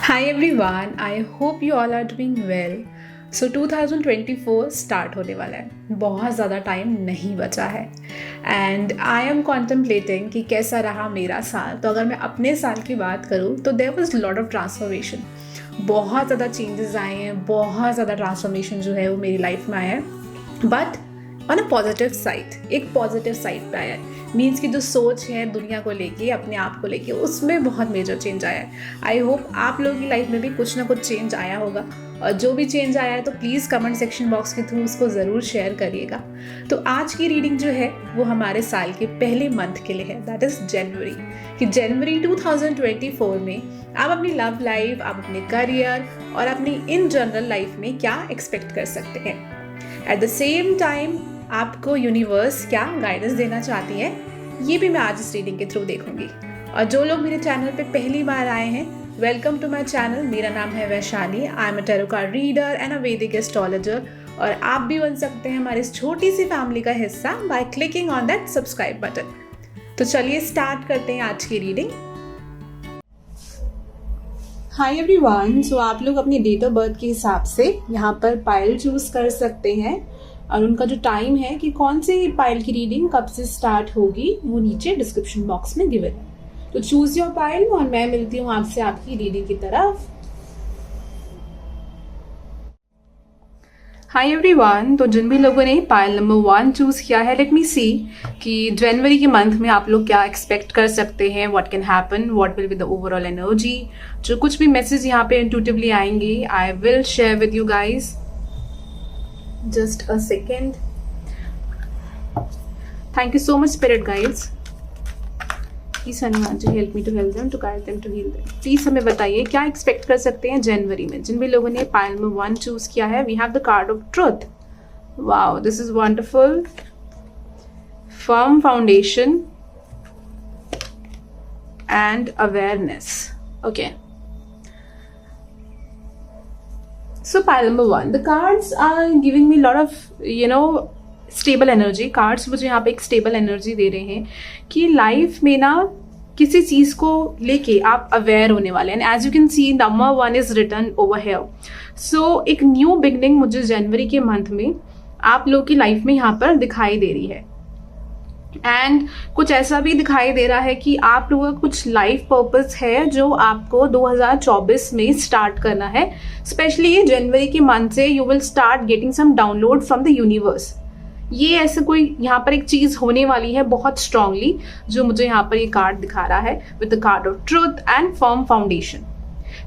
Hi everyone, I hope you all are doing well. So 2024 start होने वाला है, बहुत ज़्यादा टाइम नहीं बचा है एंड आई एम कॉन्टम्पलेटिंग कि कैसा रहा मेरा साल. तो अगर मैं अपने साल की बात करूँ तो there was lot of transformation. बहुत ज़्यादा चेंजेस आए हैं, बहुत ज़्यादा ट्रांसफॉर्मेशन जो है वो मेरी लाइफ में आया है, but on a positive side, एक पॉजिटिव साइड पे आया है. मीन्स की जो सोच है दुनिया को लेके, अपने आप को लेके, उसमें बहुत मेजर चेंज आया है. आई होप आप लोगों की लाइफ में भी कुछ ना कुछ चेंज आया होगा, और जो भी चेंज आया है तो प्लीज़ कमेंट सेक्शन बॉक्स के थ्रू उसको ज़रूर शेयर करिएगा. तो आज की रीडिंग जो है वो हमारे साल के पहले मंथ के लिए है, दैट इज़ जनवरी. कि जनवरी 2024 में आप अपनी लव लाइफ, आप अपने करियर और अपनी इन जनरल लाइफ में क्या एक्सपेक्ट कर सकते हैं. एट द सेम टाइम आपको यूनिवर्स क्या गाइडेंस देना चाहती है, ये भी मैं आज इस रीडिंग के थ्रू देखूंगी. और जो लोग मेरे चैनल पे पहली बार आए हैं, वेलकम टू माय चैनल. मेरा नाम है Vaishali. I am a tarot card reader and अ वैदिक एस्ट्रोलॉजर. और आप भी बन सकते हैं हमारी इस छोटी सी फैमिली का हिस्सा by clicking on that subscribe button. तो चलिए स्टार्ट करते हैं आज की रीडिंग. Hi everyone. सो आप लोग अपनी डेट ऑफ बर्थ के हिसाब से यहाँ पर पाइल चूज कर सकते हैं, और उनका जो टाइम है कि कौन सी पाइल की रीडिंग कब से स्टार्ट होगी वो नीचे डिस्क्रिप्शन बॉक्स में गिवन है. तो चूज योर पाइल और मैं मिलती हूँ आपसे आपकी रीडिंग की तरफ. Hi everyone. तो जिन भी लोगों ने पाइल नंबर 1 चूज किया है, लेट मी सी कि जनवरी के मंथ में आप लोग क्या एक्सपेक्ट कर सकते हैं, what can happen, what will be the overall energy. जो कुछ भी मैसेज यहाँ पे इंट्यूटिवली आएंगे I will share with you guys. Just a second. Thank you so much, spirit guides. Please Hanuman ji help me to help them, to guide them, to heal them. Please हमें बताइए क्या expect कर सकते हैं जनवरी में. जिन भी लोगों ने पाइल में 1 चूज किया है, we have the card of truth. Wow, this is wonderful. Firm foundation and awareness. Okay. So pile number 1, the cards are giving me a lot of, stable energy. Cards मुझे यहाँ पे एक stable energy दे रहे हैं कि life में ना किसी चीज़ को लेके आप अवेयर होने वाले हैं. As you can see number 1 is written over here. So एक न्यू बिगनिंग मुझे जनवरी के मंथ में आप लोग की लाइफ में यहाँ पर दिखाई दे रही है. एंड कुछ ऐसा भी दिखाई दे रहा है कि आप लोगों का कुछ लाइफ पर्पस है जो आपको 2024 में स्टार्ट करना है. स्पेशली जनवरी के मंथ से you will start getting some download from the universe. ये ऐसे कोई यहाँ पर एक चीज होने वाली है बहुत स्ट्रांगली, जो मुझे यहाँ पर ये कार्ड दिखा रहा है with the card of truth and firm foundation.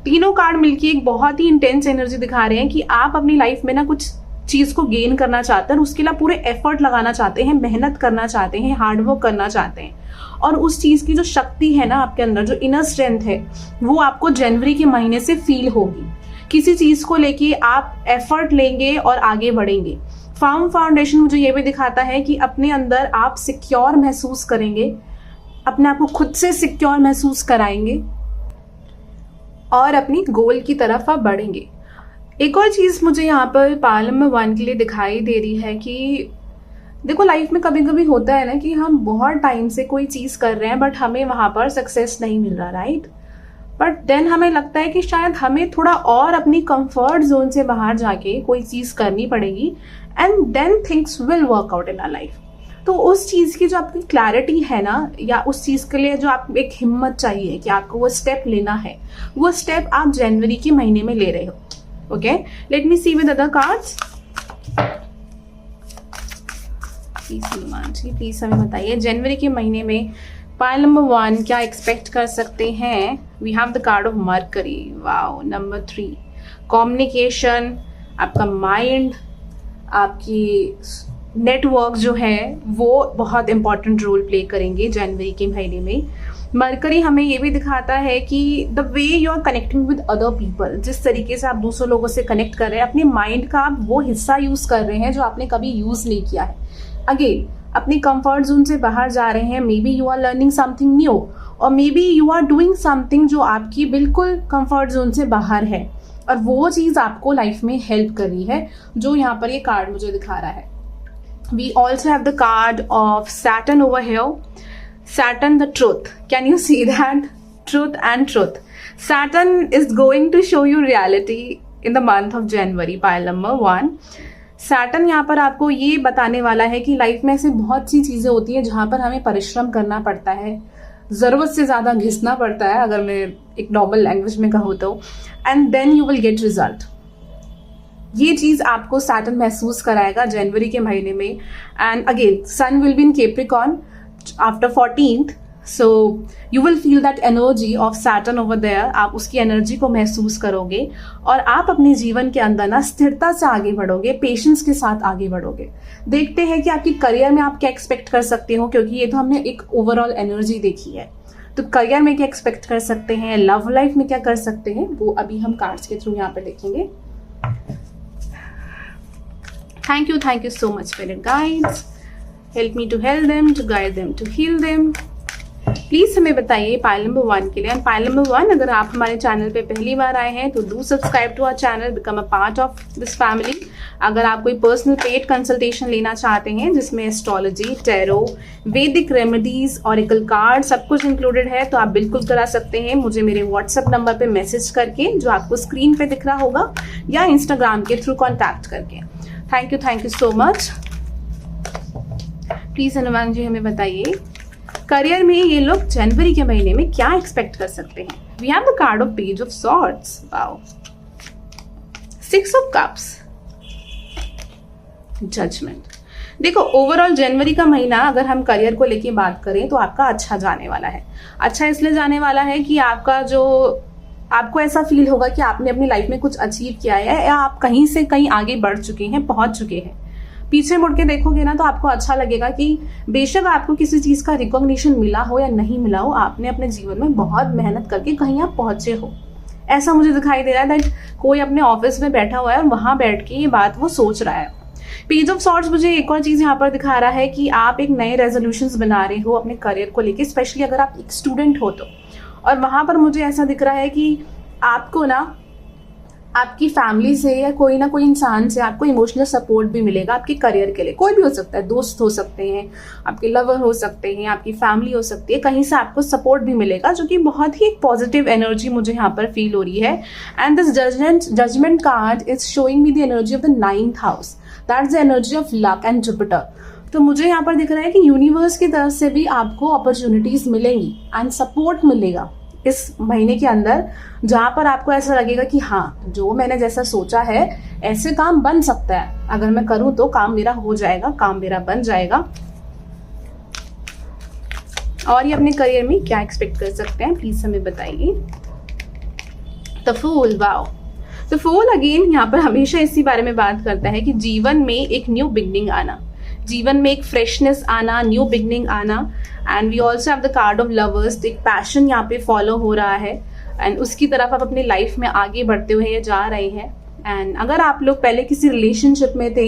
तीनों कार्ड मिलके एक बहुत ही इंटेंस एनर्जी दिखा रहे हैं कि आप अपनी लाइफ में ना कुछ चीज को गेन करना चाहते हैं, उसके लिए पूरे एफर्ट लगाना चाहते हैं, मेहनत करना चाहते हैं, हार्डवर्क करना चाहते हैं. और उस चीज की जो शक्ति है ना आपके अंदर, जो इनर स्ट्रेंथ है, वो आपको जनवरी के महीने से फील होगी. किसी चीज को लेके आप एफर्ट लेंगे और आगे बढ़ेंगे. फर्म फाउंडेशन मुझे ये भी दिखाता है कि अपने अंदर आप सिक्योर महसूस करेंगे, अपने आप को खुद से सिक्योर महसूस कराएंगे और अपनी गोल की तरफ आप बढ़ेंगे. एक और चीज़ मुझे यहाँ पर पाइल नंबर 1 के लिए दिखाई दे रही है कि देखो लाइफ में कभी कभी होता है ना कि हम बहुत टाइम से कोई चीज़ कर रहे हैं बट हमें वहाँ पर सक्सेस नहीं मिल रहा, राइट. बट देन हमें लगता है कि शायद हमें थोड़ा और अपनी कंफर्ट जोन से बाहर जाके कोई चीज़ करनी पड़ेगी and then things will work out in our life. तो उस चीज़ की जो आपकी क्लैरिटी है ना, या उस चीज़ के लिए जो आप एक हिम्मत चाहिए कि आपको वो स्टेप लेना है, वो स्टेप आप जनवरी के महीने में ले रहे हो. Okay, let me see with other cards. Please Hanuman ji please हमें बताइए जनवरी के महीने में पाइल नंबर 1 क्या एक्सपेक्ट कर सकते हैं. We have the card of Mercury. Wow. Number 3, communication, आपका माइंड, आपकी नेटवर्क जो है वो बहुत इंपॉर्टेंट रोल प्ले करेंगे जनवरी के महीने में. मरकरी हमें ये भी दिखाता है कि the way you are connecting with other people, जिस तरीके से आप दूसरे लोगों से कनेक्ट कर रहे हैं, अपने माइंड का आप वो हिस्सा यूज कर रहे हैं जो आपने कभी यूज नहीं किया है. अगेन अपनी कंफर्ट जोन से बाहर जा रहे हैं. Maybe you are learning something new, और maybe you are doing something जो आपकी बिल्कुल कंफर्ट जोन से बाहर है, और वो चीज आपको लाइफ में हेल्प कर रही है, जो यहाँ पर ये कार्ड मुझे दिखा रहा है. We also have the card of Saturn over here. Saturn, the truth. Can you see that? Truth and truth. Saturn is going to show you reality in the month of January. Pile number 1. Saturn यहाँ पर आपको ये बताने वाला है कि life में ऐसी बहुत सी चीजें होती हैं जहां पर हमें परिश्रम करना पड़ता है, जरूरत से ज्यादा घिसना पड़ता है, अगर मैं एक नॉर्मल लैंग्वेज में कहूँ तो, and then you will get result. ये चीज आपको सैटर्न महसूस कराएगा जनवरी के महीने में. And again sun will be in Capricorn after 14th, so you will feel that energy of Saturn over there. आप उसकी एनर्जी को महसूस करोगे और आप अपने जीवन के अंदर ना स्थिरता से आगे बढ़ोगे, पेशेंस के साथ आगे बढ़ोगे. देखते हैं कि आपकी करियर में आप क्या एक्सपेक्ट कर सकते हो, क्योंकि ये तो हमने एक ओवरऑल एनर्जी देखी है. तो करियर में क्या एक्सपेक्ट कर सकते हैं, लव लाइफ में क्या कर सकते हैं, वो अभी हम कार्ड्स के थ्रू यहाँ पे देखेंगे. Thank you so much spirit guides. Help me to help them, to guide them, to heal them. Please हमें बताइए पाइल नंबर 1 के लिए. एंड पाइल नंबर 1, अगर आप हमारे चैनल पे पहली बार आए हैं तो do subscribe to our channel, become a part of this family. अगर आप कोई पर्सनल पेड कंसल्टेशन लेना चाहते हैं जिसमें एस्ट्रोलॉजी, टैरो, वैदिक रेमेडीज, ऑरेकल कार्ड सब कुछ इंक्लूडेड है, तो आप बिल्कुल करा सकते हैं मुझे मेरे व्हाट्सएप नंबर पे मैसेज करके, जो आपको स्क्रीन पे दिख रहा होगा, या इंस्टाग्राम के थ्रू कॉन्टैक्ट करके. Thank you so much. Please Hanuman ji हमें बताइए करियर में ये लोग जनवरी के महीने में क्या एक्सपेक्ट कर सकते हैं. We have the card of page of swords. Wow. 6 of cups. Judgement. देखो ओवरऑल जनवरी का महीना अगर हम करियर को लेके बात करें तो आपका अच्छा जाने वाला है. अच्छा इसलिए जाने वाला है कि आपको ऐसा फील होगा कि आपने अपनी लाइफ में कुछ अचीव किया है, या आप कहीं से कहीं आगे बढ़ चुके हैं, पहुंच चुके हैं. पीछे मुड़ के देखोगे ना तो आपको अच्छा लगेगा कि बेशक आपको किसी चीज का रिकॉग्निशन मिला हो या नहीं मिला हो, आपने अपने जीवन में बहुत मेहनत करके कहीं आप पहुंचे हो. ऐसा मुझे दिखाई दे रहा है दैट कोई अपने ऑफिस में बैठा हुआ है और वहां बैठ के ये बात वो सोच रहा है. पेज ऑफ सॉर्ड्स मुझे एक और चीज यहाँ पर दिखा रहा है कि आप एक नए रेजोल्यूशंस बना रहे हो अपने करियर को लेके, स्पेशली अगर आप एक स्टूडेंट हो तो. और वहां पर मुझे ऐसा दिख रहा है कि आपको ना आपकी फैमिली से या कोई ना कोई इंसान से आपको इमोशनल सपोर्ट भी मिलेगा आपके करियर के लिए. कोई भी हो सकता है, दोस्त हो सकते हैं, आपके लवर हो सकते हैं, आपकी फैमिली हो सकती है, कहीं से आपको सपोर्ट भी मिलेगा, जो कि बहुत ही एक पॉजिटिव एनर्जी मुझे यहाँ पर फील हो रही है. And this judgement card is showing me the energy of the 9th house. That is the energy of luck and Jupiter. तो मुझे यहाँ पर दिख रहा है कि यूनिवर्स की तरफ से भी आपको अपॉर्चुनिटीज मिलेंगी एंड सपोर्ट मिलेगा इस महीने के अंदर, जहां पर आपको ऐसा लगेगा कि हाँ, जो मैंने जैसा सोचा है ऐसे काम बन सकता है, अगर मैं करूं तो काम मेरा हो जाएगा, काम मेरा बन जाएगा. और ये अपने करियर में क्या एक्सपेक्ट कर सकते हैं प्लीज हमें बताइए. The fool. Wow. The fool again यहाँ पर हमेशा इसी बारे में बात करता है कि जीवन में एक न्यू बिगनिंग आना, जीवन में एक फ्रेशनेस आना, न्यू बिगनिंग आना. And we also have the card of lovers. एक पैशन यहाँ पे फॉलो हो रहा है एंड उसकी तरफ आप अपनी लाइफ में आगे बढ़ते हुए जा रहे हैं. एंड अगर आप लोग पहले किसी रिलेशनशिप में थे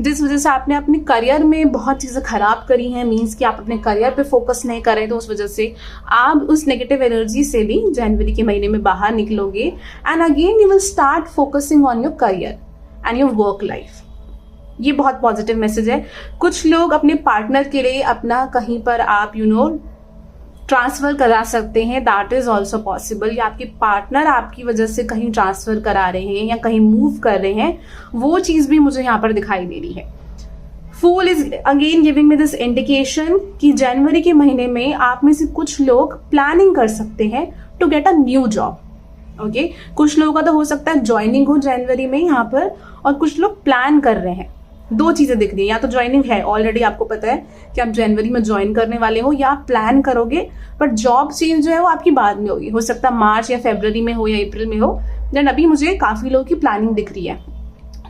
जिस वजह से आपने अपने करियर में बहुत चीज़ें खराब करी हैं, मीन्स कि आप अपने करियर पे फोकस नहीं कर रहे, तो उस वजह से आप उस नेगेटिव एनर्जी से भी जनवरी के महीने में बाहर निकलोगे. And again you will start focusing on your career and your work life. ये बहुत पॉजिटिव मैसेज है. कुछ लोग अपने पार्टनर के लिए अपना कहीं पर आप ट्रांसफर करा सकते हैं. That is also possible. या आपके पार्टनर आपकी वजह से कहीं ट्रांसफर करा रहे हैं या कहीं मूव कर रहे हैं, वो चीज भी मुझे यहाँ पर दिखाई दे रही है. Fool is again giving me this indication कि जनवरी के महीने में आप में से कुछ लोग प्लानिंग कर सकते हैं to get a new job. Okay, कुछ लोगों का तो हो सकता है ज्वाइनिंग हो जनवरी में यहाँ पर, और कुछ लोग प्लान कर रहे हैं. दो चीजें दिख रही है, या तो ज्वाइनिंग है ऑलरेडी, आपको पता है कि आप जनवरी में ज्वाइन करने वाले हो, या आप प्लान करोगे, बट जॉब चेंज जो है वो आपकी बाद में होगी. हो सकता है मार्च या फरवरी में हो या अप्रैल में हो. देन अभी मुझे काफी लोगों की प्लानिंग दिख रही है.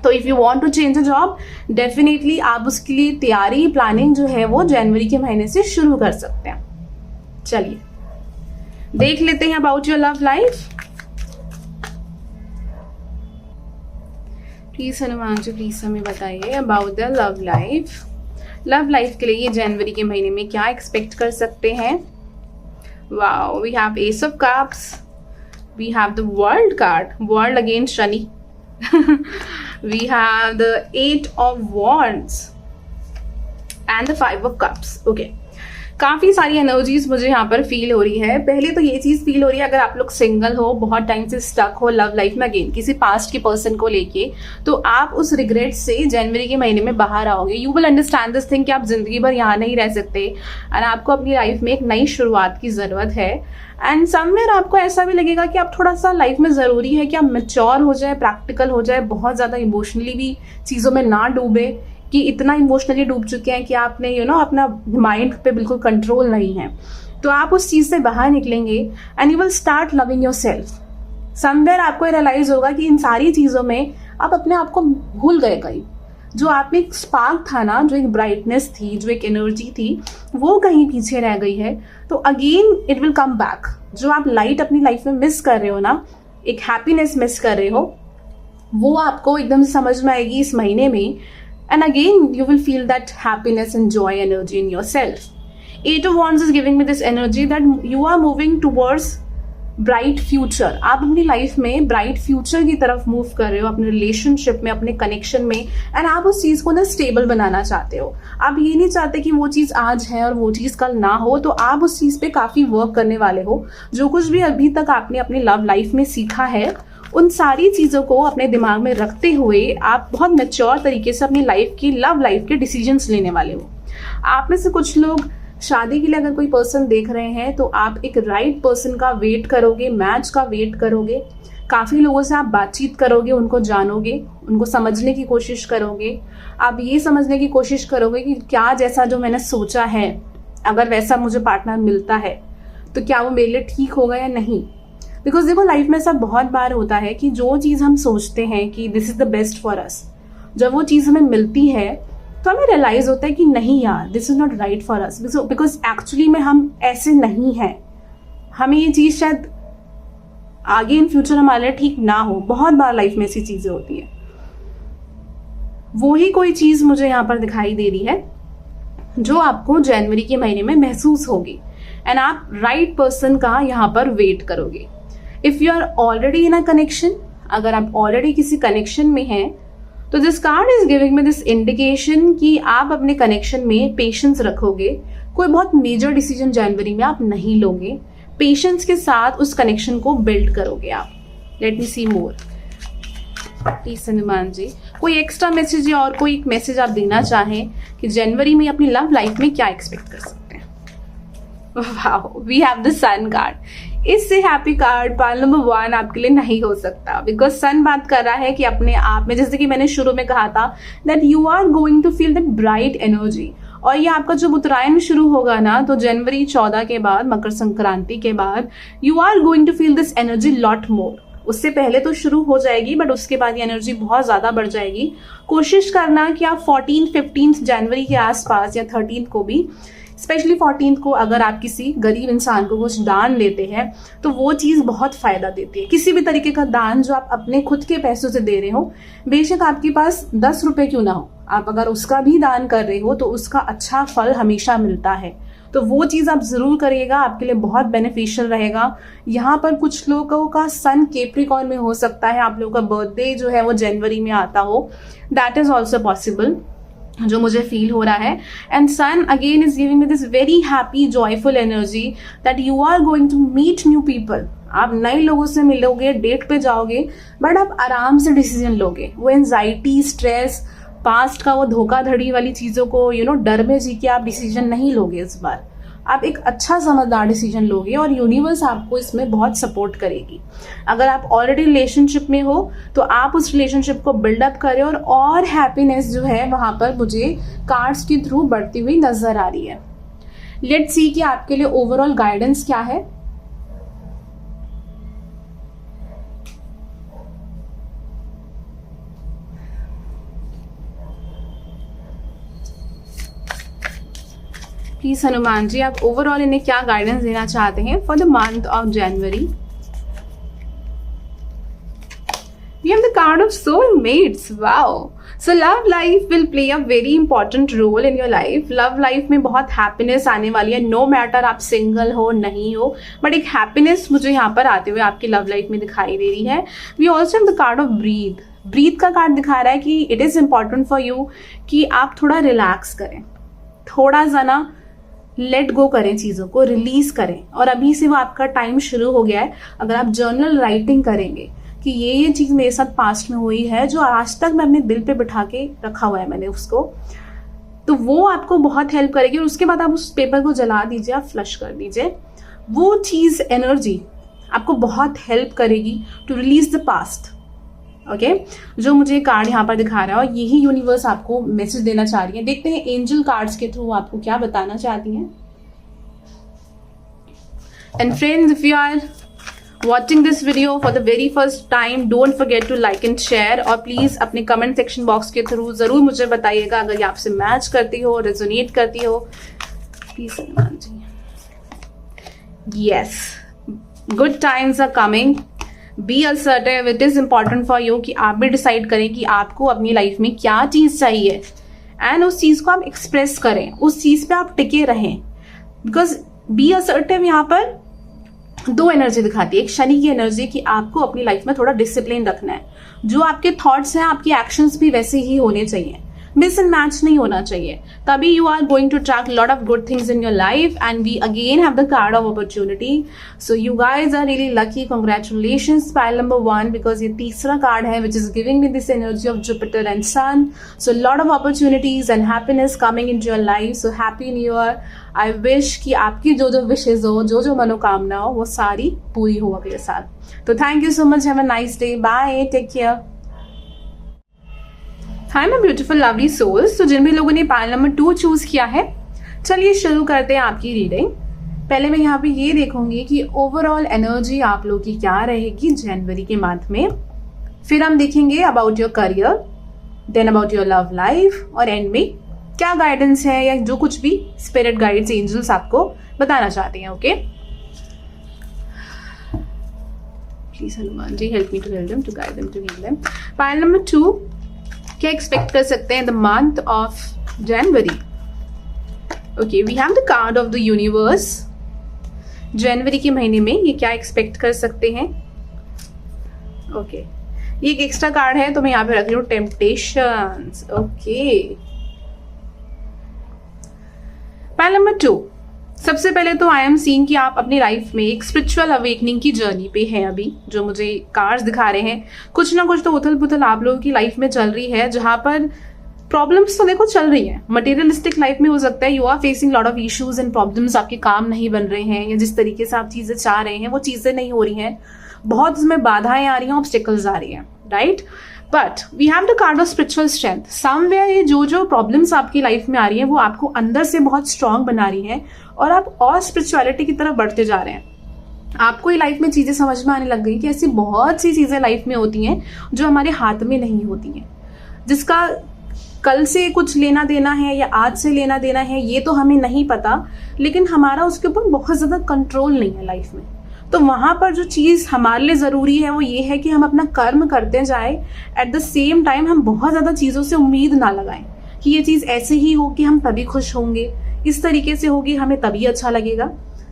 तो if you want to change a job, definitely आप उसके लिए तैयारी, प्लानिंग जो है वो जनवरी के महीने से शुरू कर सकते हैं. चलिए देख लेते हैं about your love life. Please Hanuman ji please हमें बताइए about the love life. Love life के लिए ये जनवरी के महीने में क्या एक्सपेक्ट कर सकते हैं. Wow. We have ace of cups. We have the world card, world against Shani. We have the 8 of wands and the 5 of cups. Okay, काफ़ी सारी एनर्जीज मुझे यहाँ पर फील हो रही है। पहले तो ये चीज़ फील हो रही है, अगर आप लोग सिंगल हो, बहुत टाइम से स्टक हो लव लाइफ में, अगेन किसी पास्ट के पर्सन को लेके, तो आप उस रिग्रेट से जनवरी के महीने में बाहर आओगे। You will understand this thing कि आप जिंदगी भर यहाँ नहीं रह सकते एंड आपको अपनी लाइफ में एक नई शुरुआत की ज़रूरत है। एंड समवेयर आपको ऐसा भी लगेगा कि आप थोड़ा सा लाइफ में ज़रूरी है कि आप मैच्योर हो जाए, प्रैक्टिकल हो जाए, बहुत ज़्यादा इमोशनली भी चीज़ों में ना डूबे कि इतना इमोशनली डूब चुके हैं कि आपने अपना माइंड पे बिल्कुल कंट्रोल नहीं है। तो आप उस चीज़ से बाहर निकलेंगे and you will start loving your self. Somewhere आपको रियलाइज होगा कि इन सारी चीज़ों में आप अपने आप को भूल गए कहीं। जो आप में एक स्पार्क था ना, जो एक ब्राइटनेस थी, जो एक एनर्जी थी, वो कहीं पीछे रह गई है। तो again it will come back. जो आप लाइट अपनी लाइफ में मिस कर रहे हो ना, एक हैप्पीनेस मिस कर रहे हो, वो आपको एकदम से समझ में आएगी इस महीने में। And again, you will feel that happiness and joy energy in yourself. Eight of Wands is giving me this energy that you are moving towards bright future. आप अपनी लाइफ में ब्राइट फ्यूचर की तरफ मूव कर रहे हो, अपने relationship में, अपने कनेक्शन में, एंड आप उस चीज़ को ना स्टेबल बनाना चाहते हो। आप ये नहीं चाहते कि वो चीज़ आज है और वो चीज़ कल ना हो, तो आप उस चीज़ पे काफ़ी वर्क करने वाले हो। जो कुछ भी अभी तक आपने अपनी लव लाइफ में सीखा है, उन सारी चीज़ों को अपने दिमाग में रखते हुए आप बहुत मैच्योर तरीके से अपनी लाइफ की, लव लाइफ के डिसीजंस लेने वाले हो। आप में से कुछ लोग शादी के लिए अगर कोई पर्सन देख रहे हैं तो आप एक राइट पर्सन का वेट करोगे, मैच का वेट करोगे। काफ़ी लोगों से आप बातचीत करोगे, उनको जानोगे, उनको समझने की कोशिश करोगे। आप ये समझने की कोशिश करोगे कि क्या जैसा जो मैंने सोचा है, अगर वैसा मुझे पार्टनर मिलता है तो क्या वो मेरे लिए ठीक होगा या नहीं। बिकॉज देखो, लाइफ में ऐसा बहुत बार होता है कि जो चीज़ हम सोचते हैं कि this is the best for us, जब वो चीज़ हमें मिलती है तो हमें रियलाइज होता है कि नहीं यार, this is not right for us, because actually में हम ऐसे नहीं हैं। हमें ये चीज़ शायद आगे इन फ्यूचर हमारे लिए ठीक ना हो। बहुत बार लाइफ में ऐसी चीज़ें होती है। वो ही कोई चीज़ मुझे यहाँ पर दिखाई दे रही है जो आपको जनवरी के महीने में महसूस होगी एंड आप राइट पर्सन का यहाँ पर वेट करोगे। If you are already in a connection, अगर आप ऑलरेडी किसी कनेक्शन में हैं, तो this card is giving me this indication कि आप अपने कनेक्शन में पेशेंस रखोगे। कोई बहुत मेजर डिसीजन जनवरी में आप नहीं लोगे, पेशेंस के साथ उस कनेक्शन को बिल्ड करोगे आप। Let me see more please Hanuman ji, कोई एक्स्ट्रा मैसेज या और कोई एक मैसेज आप देना चाहें कि जनवरी में अपनी लव लाइफ में क्या एक्सपेक्ट कर सकते हैं। Wow, we have the sun card. इससे हैप्पी कार्ड पार्ट नंबर 1 आपके लिए नहीं हो सकता, बिकॉज सन बात कर रहा है कि अपने आप में, जैसे कि मैंने शुरू में कहा था, that you are going to feel that bright energy. और ये आपका जब उत्तरायण शुरू होगा ना, तो जनवरी 14 के बाद, मकर संक्रांति के बाद, you are going to feel this energy lot more. उससे पहले तो शुरू हो जाएगी, बट उसके बाद ये एनर्जी बहुत ज़्यादा बढ़ जाएगी। कोशिश करना कि आप 14-15 जनवरी के आसपास या 13 को भी, स्पेशली 14 को, अगर आप किसी गरीब इंसान को कुछ दान देते हैं तो वो चीज़ बहुत फ़ायदा देती है। किसी भी तरीके का दान जो आप अपने खुद के पैसों से दे रहे हो, बेशक आपके पास 10 रुपये क्यों ना हो, आप अगर उसका भी दान कर रहे हो तो उसका अच्छा फल हमेशा मिलता है। तो वो चीज़ आप ज़रूर करिएगा, आपके लिए बहुत बेनिफिशियल रहेगा। यहाँ पर कुछ लोगों का सन कैप्रिकॉर्न में हो सकता है, आप लोगों का बर्थडे जो है वो जनवरी में आता हो, दैट इज़ ऑल्सो पॉसिबल, जो मुझे फील हो रहा है। And sun again is giving me this very happy joyful energy that you are going to meet new people. आप नए लोगों से मिलोगे, डेट पे जाओगे, बट आप आराम से डिसीजन लोगे। वो एंजाइटी, स्ट्रेस, पास्ट का वो धोखाधड़ी वाली चीज़ों को डर में जी के आप डिसीजन नहीं लोगे। इस बार आप एक अच्छा समझदार डिसीजन लोगे और यूनिवर्स आपको इसमें बहुत सपोर्ट करेगी। अगर आप ऑलरेडी रिलेशनशिप में हो तो आप उस रिलेशनशिप को बिल्डअप करें, और हैप्पीनेस जो है वहाँ पर मुझे कार्ड्स के थ्रू बढ़ती हुई नजर आ रही है। लेट्स सी कि आपके लिए ओवरऑल गाइडेंस क्या है। प्लीज हनुमान जी, आप ओवरऑल इन्हें क्या गाइडेंस देना चाहते हैं for the month of January. We have the card of soulmates. Wow. So love life will play a very important role in your life. Love life में बहुत happiness आने वाली है, no matter आप single हो नहीं हो, but एक happiness मुझे यहाँ पर आते हुए आपकी love life में दिखाई दे रही है। We also have the card of breathe. Breathe का कार्ड दिखा रहा है कि it is important for you कि आप थोड़ा relax करें, थोड़ा सा ना लेट गो करें, चीज़ों को रिलीज करें। और अभी से वो आपका टाइम शुरू हो गया है। अगर आप जर्नल राइटिंग करेंगे कि ये चीज़ मेरे साथ पास्ट में हुई है, जो आज तक मैं अपने दिल पे बिठा के रखा हुआ है मैंने उसको, तो वो आपको बहुत हेल्प करेगी। और उसके बाद आप उस पेपर को जला दीजिए, आप फ्लश कर दीजिए। वो चीज़, एनर्जी आपको बहुत हेल्प करेगी to release the past. Okay, जो मुझे कार्ड यहाँ पर दिखा रहा है और यही यूनिवर्स आपको मैसेज देना चाह रही है। देखते हैं एंजल कार्ड्स के थ्रू आपको क्या बताना चाहती हैं। And friends, if you are watching this video for the very first time, don't forget to like and share। और प्लीज अपने कमेंट सेक्शन बॉक्स के थ्रू जरूर मुझे बताइएगा अगर ये आपसे मैच करती हो, रेजोनेट करती हो। Please Salman ji, yes, good times are coming, be assertive. It is important for you कि आप भी डिसाइड करें कि आपको अपनी लाइफ में क्या चीज चाहिए एंड उस चीज को आप एक्सप्रेस करें, उस चीज पे आप टिके रहें। बिकॉज बी असर्टिव यहाँ पर दो एनर्जी दिखाती है। एक शनि की एनर्जी कि आपको अपनी लाइफ में थोड़ा डिसिप्लिन रखना है, जो आपके थॉट्स हैं आपकी एक्शंस भी वैसे ही होने चाहिए, मिस एंड मैच नहीं होना चाहिए, तभी you are going to track lot of good things in your life. And we again have the card of opportunity, so you guys are really lucky, congratulations pile number 1, because ये तीसरा card है which is giving me this energy of Jupiter and sun. So lot of opportunities and happiness coming in your life. So happy new year. I wish कि आपकी जो जो wishes हो, जो जो मनोकामना हो, वो सारी पूरी हो अगले साल। तो thank you so much, have a nice day, bye, take care. Hi my beautiful lovely souls. तो जिन भी लोगों ने पाइल नंबर 2 चूज किया है, चलिए शुरू करते हैं आपकी रीडिंग। पहले मैं यहाँ पे ये देखूंगी कि ओवरऑल एनर्जी आप लोगों की क्या रहेगी जनवरी के मंथ में। फिर हम देखेंगे about your career, then about your love life, और एंड में क्या गाइडेंस है या जो कुछ भी स्पिरिट गाइड्स, एंजल्स आपको बताना चाहते हैं। Okay, please Hanuman ji help me to help them, to guide them, to heal them. Pile number 2 क्या एक्सपेक्ट कर सकते हैं the month of January. Okay, we have the card of the universe. जनवरी के महीने में ये क्या एक्सपेक्ट कर सकते हैं। ओके, ये एक एक्स्ट्रा कार्ड है तो मैं यहाँ पे रख रही हूँ, टेम्पटेशंस। ओके, पाइल नंबर 2, सबसे पहले तो आई एम सीइंग कि आप अपनी लाइफ में एक स्पिरिचुअल अवेकनिंग की जर्नी पे हैं अभी, जो मुझे कार्ड्स दिखा रहे हैं। कुछ ना कुछ तो उथल पुथल आप लोगों की लाइफ में चल रही है, जहां पर प्रॉब्लम्स तो देखो चल रही है। मटेरियलिस्टिक लाइफ में हो सकता है you are facing lot of issues and problems, आपके काम नहीं बन रहे हैं या जिस तरीके से आप चीजें चाह रहे हैं वो चीजें नहीं हो रही हैं, बहुत उसमें बाधाएं आ रही हैं, ऑब्स्टिकल्स आ रही हैं, right. But we have the card of spiritual strength. Somewhere ये जो जो प्रॉब्लम्स आपकी लाइफ में आ रही हैं वो आपको अंदर से बहुत स्ट्रांग बना रही हैं और आप और स्पिरिचुअलिटी की तरफ बढ़ते जा रहे हैं। आपको ये लाइफ में चीजें समझ में आने लग गई कि ऐसी बहुत सी चीजें लाइफ में होती हैं जो हमारे हाथ में नहीं होती हैं, जिसका कल से कुछ लेना देना है या आज से लेना देना है ये तो हमें नहीं पता, लेकिन हमारा उसके ऊपर बहुत ज्यादा कंट्रोल नहीं है लाइफ में। तो वहां पर जो चीज हमारे लिए जरूरी है वो ये है कि हम अपना कर्म करते जाए, एट द सेम टाइम हम बहुत ज्यादा चीजों से उम्मीद ना लगाएं कि ये चीज ऐसे ही हो कि हम तभी खुश होंगे, इस तरीके से होगी हमें तभी अच्छा लगेगा।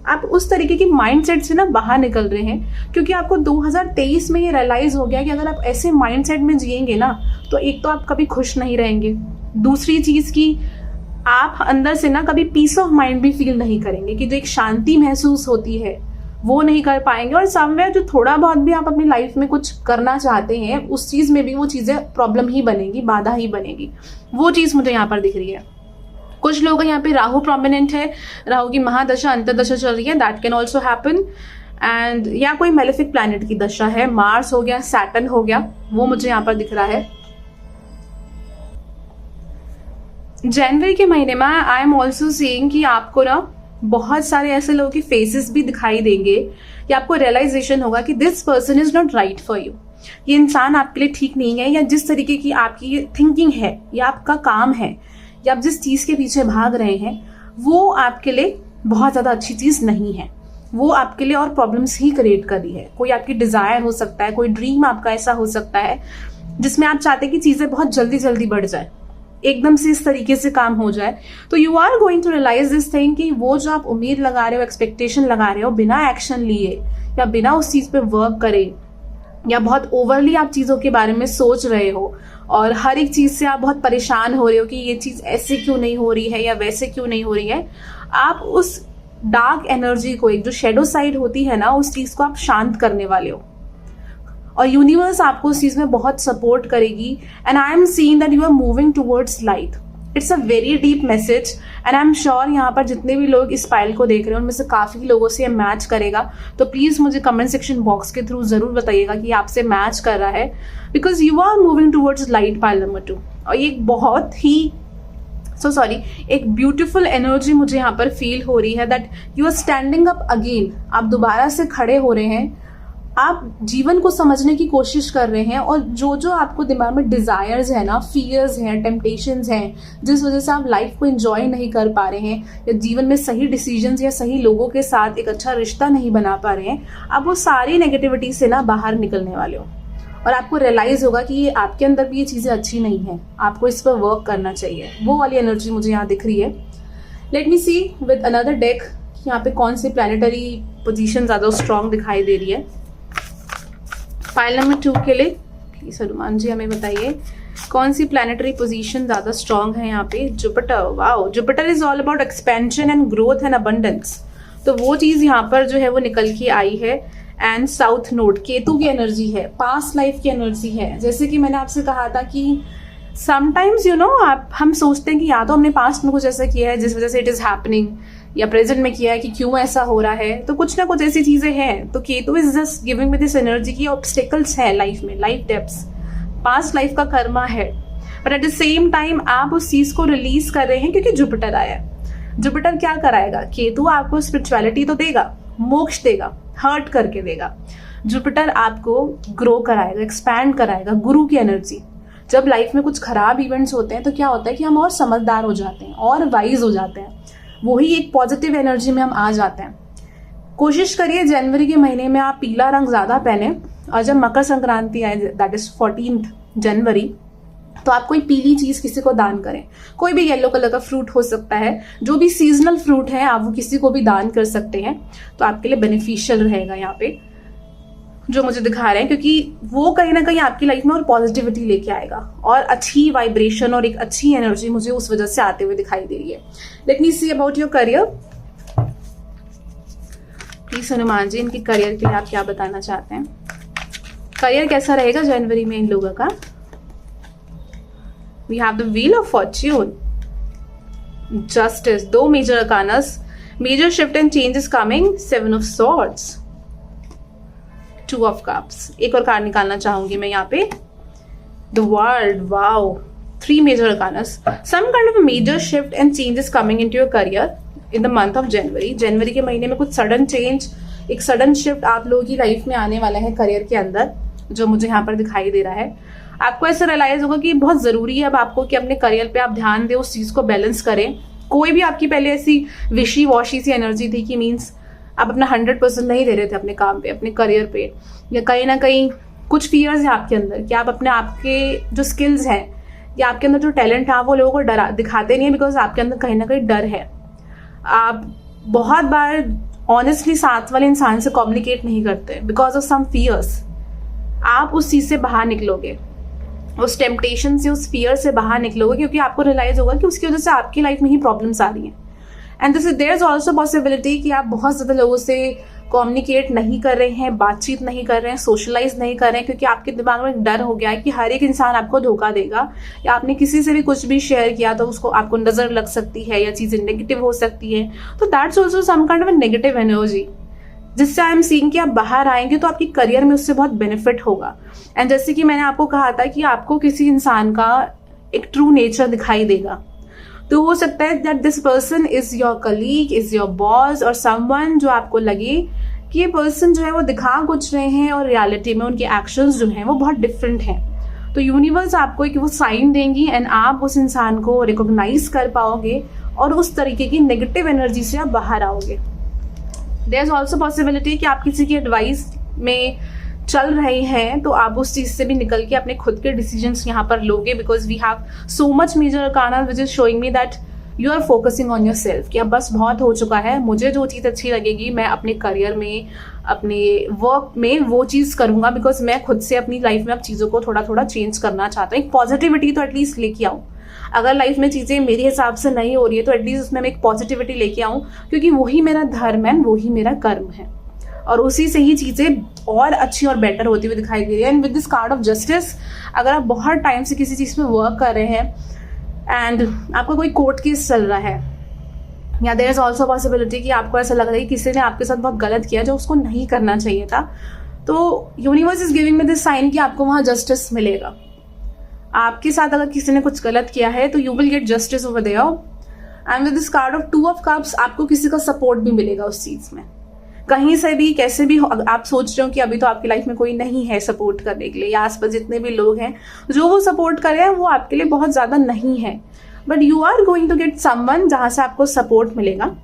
आप उस तरीके की माइंडसेट से ना बाहर निकल रहे हैं, क्योंकि आपको 2023 में ये रियलाइज हो गया कि अगर आप ऐसे माइंडसेट में जिएंगे ना तो एक तो आप कभी खुश नहीं रहेंगे, दूसरी चीज की आप अंदर से ना कभी पीस ऑफ माइंड भी फील नहीं करेंगे, कि जो एक शांति महसूस होती है वो नहीं कर पाएंगे। और समवेयर जो थोड़ा बहुत भी आप अपनी लाइफ में कुछ करना चाहते हैं उस चीज में भी वो चीजें प्रॉब्लम ही बनेगी, बाधा ही बनेगी। वो चीज मुझे यहाँ पर दिख रही है। कुछ लोग यहाँ पे राहु प्रोमिनेंट है, राहु की महादशा अंतरदशा चल रही है, that can also happen. And या कोई मेलेफिक प्लैनेट की दशा है, मार्स हो गया, सैटर्न हो गया, वो मुझे यहाँ पर दिख रहा है। जनवरी के महीने में आई एम ऑल्सो सीइंग कि आपको ना बहुत सारे ऐसे लोगों की फेसेस भी दिखाई देंगे कि आपको रियलाइजेशन होगा कि this person is not right for you, ये इंसान आपके लिए ठीक नहीं है, या जिस तरीके की आपकी थिंकिंग है या आपका काम है या आप जिस चीज के पीछे भाग रहे हैं वो आपके लिए बहुत ज्यादा अच्छी चीज नहीं है, वो आपके लिए और प्रॉब्लम्स ही क्रिएट कर रही है। कोई आपकी डिजायर हो सकता है, कोई ड्रीम आपका ऐसा हो सकता है जिसमें आप चाहते हैं कि चीजें बहुत जल्दी जल्दी बढ़ जाए, एकदम से इस तरीके से काम हो जाए। तो you are going to realise this thing कि वो जो आप उम्मीद लगा रहे हो, एक्सपेक्टेशन लगा रहे हो, बिना एक्शन लिए या बिना उस चीज पे वर्क करे, या बहुत ओवरली आप चीजों के बारे में सोच रहे हो और हर एक चीज से आप बहुत परेशान हो रहे हो कि ये चीज ऐसे क्यों नहीं हो रही है या वैसे क्यों नहीं हो रही है, आप उस डार्क एनर्जी को, एक जो शेडो साइड होती है ना, उस चीज को आप शांत करने वाले हो और यूनिवर्स आपको उस चीज में बहुत सपोर्ट करेगी। And I am seeing that you are moving towards light. It's a very deep message and I am sure यहाँ पर जितने भी लोग इस फाइल को देख रहे हैं उनमें से काफी लोगों से ये मैच करेगा। तो प्लीज मुझे कमेंट सेक्शन बॉक्स के थ्रू जरूर बताइएगा कि आपसे मैच कर रहा है, because you are moving towards light pile number 2। और ये बहुत ही एक ब्यूटीफुल एनर्जी मुझे यहाँ पर फील हो रही है that you are standing up again. आप दोबारा से खड़े हो रहे हैं, आप जीवन को समझने की कोशिश कर रहे हैं और जो जो आपको दिमाग में डिजायर्स है ना, फियर्स हैं, टेम्पटेशंस हैं, जिस वजह से आप लाइफ को एंजॉय नहीं कर पा रहे हैं या जीवन में सही डिसीजंस या सही लोगों के साथ एक अच्छा रिश्ता नहीं बना पा रहे हैं, आप वो सारी नेगेटिविटी से ना बाहर निकलने वाले हो और आपको रियलाइज होगा कि ये आपके अंदर भी ये चीजें अच्छी नहीं है, आपको इस पर वर्क करना चाहिए। वो वाली एनर्जी मुझे यहाँ दिख रही है। Let me see with another deck यहाँ पे कौन सी प्लैनेटरी पोजीशन ज्यादा स्ट्रांग दिखाई दे रही है। फाइल नंबर 2 के लिए सलमान जी हमें बताइए कौन सी प्लैनेटरी पोजीशन ज्यादा स्ट्रांग है यहाँ पे। Jupiter, wow, Jupiter is all about expansion and growth and abundance. तो वो चीज यहाँ पर जो है वो निकल के आई है। एंड साउथ नोड, केतु की एनर्जी है, पास्ट लाइफ की एनर्जी है। जैसे कि मैंने आपसे कहा था कि समटाइम्स हम सोचते हैं कि या तो हमने पास्ट में कुछ ऐसा किया है जिस वजह से इट इज हैपनिंग, या प्रेजेंट में किया है कि क्यों ऐसा हो रहा है। तो कुछ ना कुछ ऐसी चीजें हैं। तो Ketu is just giving with this energy की ऑब्स्टिकल्स है लाइफ में, लाइफ डेप्थ्स, पास्ट लाइफ का कर्मा है। But at the same time आप उस चीज को रिलीज कर रहे हैं क्योंकि जुपिटर आया है। जुपिटर क्या कराएगा? केतु आपको स्पिरिचुअलिटी तो देगा, मोक्ष देगा, हर्ट करके देगा। जुपिटर आपको ग्रो कराएगा, एक्सपैंड कराएगा, गुरु की एनर्जी। जब लाइफ में कुछ खराब इवेंट्स होते हैं तो क्या होता है कि हम और समझदार हो जाते हैं और वाइज हो जाते हैं, वही एक पॉजिटिव एनर्जी में हम आ जाते हैं। कोशिश करिए जनवरी के महीने में आप पीला रंग ज्यादा पहने और जब मकर संक्रांति आए, दैट इज 14 जनवरी, तो आप कोई पीली चीज किसी को दान करें। कोई भी येलो कलर का फ्रूट हो सकता है, जो भी सीजनल फ्रूट है आप वो किसी को भी दान कर सकते हैं। तो आपके लिए बेनिफिशियल रहेगा यहाँ पे जो मुझे दिखा रहे हैं, क्योंकि वो कहीं ना कहीं आपकी लाइफ में और पॉजिटिविटी लेके आएगा और अच्छी वाइब्रेशन और एक अच्छी एनर्जी मुझे उस वजह से आते हुए दिखाई दे रही है। Let me see about your career. Please Hanuman ji, इनके करियर के लिए आप क्या बताना चाहते हैं? करियर कैसा रहेगा जनवरी में इन लोगों का? We have the Wheel of Fortune, Justice, 2 major arcanas, major shift and change is coming, 7 of Swords, 2 of Cups। एक और कार्ड निकालना चाहूंगी मैं यहाँ पे, The World, wow, 3 major arcanas, some kind of a major shift and change is coming into your career in the month of January। जनवरी के महीने में कुछ सडन चेंज, एक सडन शिफ्ट आप लोगों की लाइफ में आने वाला है करियर के अंदर, जो मुझे यहाँ पर दिखाई दे रहा है। आपको ऐसा रियलाइज होगा कि बहुत जरूरी है अब आपको कि अपने करियर पे आप ध्यान दें, उस चीज को बैलेंस करें। कोई भी आपकी पहले ऐसी विशी वॉशी सी एनर्जी थी कि मीन्स आप अपना 100% नहीं दे रहे थे अपने काम पे, अपने करियर पे, या कहीं ना कहीं कुछ फियर्स है आपके अंदर कि आप अपने आपके जो स्किल्स हैं या आपके अंदर जो टैलेंट है वो लोगों को डरा दिखाते नहीं है, बिकॉज आपके अंदर कहीं ना कहीं डर है। आप बहुत बार ऑनेस्टली साथ वाले इंसान से कम्युनिकेट नहीं करते बिकॉज ऑफ सम फियर्स। आप उस चीज से बाहर निकलोगे, उस टेम्पटेशन से, उस फियर से बाहर निकलोगे, क्योंकि आपको रियलाइज होगा कि उसकी वजह से आपकी लाइफ में ही प्रॉब्लम्स आ रही हैं। And there is also possibility कि आप बहुत ज्यादा लोगों से कम्युनिकेट नहीं कर रहे हैं, बातचीत नहीं कर रहे हैं, सोशलाइज नहीं कर रहे हैं, क्योंकि आपके दिमाग में डर हो गया है कि हर एक इंसान आपको धोखा देगा, या आपने किसी से भी कुछ भी शेयर किया तो उसको आपको नजर लग सकती है या चीजें नेगेटिव हो सकती है। तो that's also some kind of negative energy, जिससे आई एम सीइंग कि आप बाहर आएंगे तो आपकी करियर में उससे बहुत बेनिफिट होगा। एंड जैसे कि मैंने आपको कहा था कि आपको किसी इंसान का एक ट्रू नेचर दिखाई देगा, तो हो सकता है that this person is your colleague, is your boss, और समवन जो आपको लगे कि ये पर्सन जो है वो दिखा कुछ रहे हैं और रियलिटी में उनके एक्शंस जो हैं वो बहुत डिफरेंट हैं। तो यूनिवर्स आपको एक वो साइन देंगी एंड आप उस इंसान को रिकॉग्नाइज कर पाओगे और उस तरीके की नेगेटिव एनर्जी से आप बाहर आओगे। देयर इज ऑल्सो पॉसिबिलिटी कि आप किसी की एडवाइस में चल रहे हैं तो आप उस चीज से भी निकल के अपने खुद के डिसीजंस यहाँ पर लोगे, because we have so much major arcana which is showing me that you are focusing on yourself, कि अब बस बहुत हो चुका है, मुझे जो चीज़ अच्छी लगेगी मैं अपने करियर में, अपने वर्क में वो चीज़ करूंगा, बिकॉज मैं खुद से अपनी लाइफ में अब चीज़ों को थोड़ा थोड़ा चेंज करना चाहता हूँ। एक पॉजिटिविटी तो एटलीस्ट लेके आऊँ। अगर लाइफ में चीज़ें मेरे हिसाब से नहीं हो रही है तो एटलीस्ट उसमें मैं एक पॉजिटिविटी लेके आऊँ, क्योंकि वही मेरा धर्म है, वही मेरा कर्म है, और उसी से ही चीज़ें और अच्छी और बेटर होती हुई दिखाई दे रही है। And with this card of justice, अगर आप बहुत टाइम से किसी चीज़ पे वर्क कर रहे हैं एंड आपका कोई कोर्ट केस चल रहा है, या देयर इज ऑल्सो पॉसिबिलिटी कि आपको ऐसा लग रहा है कि किसी ने आपके साथ बहुत गलत किया जो उसको नहीं करना चाहिए था, तो universe is giving me this sign कि आपको वहाँ जस्टिस मिलेगा। आपके साथ अगर किसी ने कुछ गलत किया है तो you will get justice over there. And with this card of 2 of cups, आपको किसी का सपोर्ट भी मिलेगा उस चीज़ में, कहीं से भी कैसे भी हो। आप सोच रहे हो कि अभी तो आपकी लाइफ में कोई नहीं है सपोर्ट करने के लिए, या आसपास जितने भी लोग हैं जो वो सपोर्ट कर रहे हैं वो आपके लिए बहुत ज़्यादा नहीं है, but you are going to get someone जहाँ से आपको सपोर्ट मिलेगा।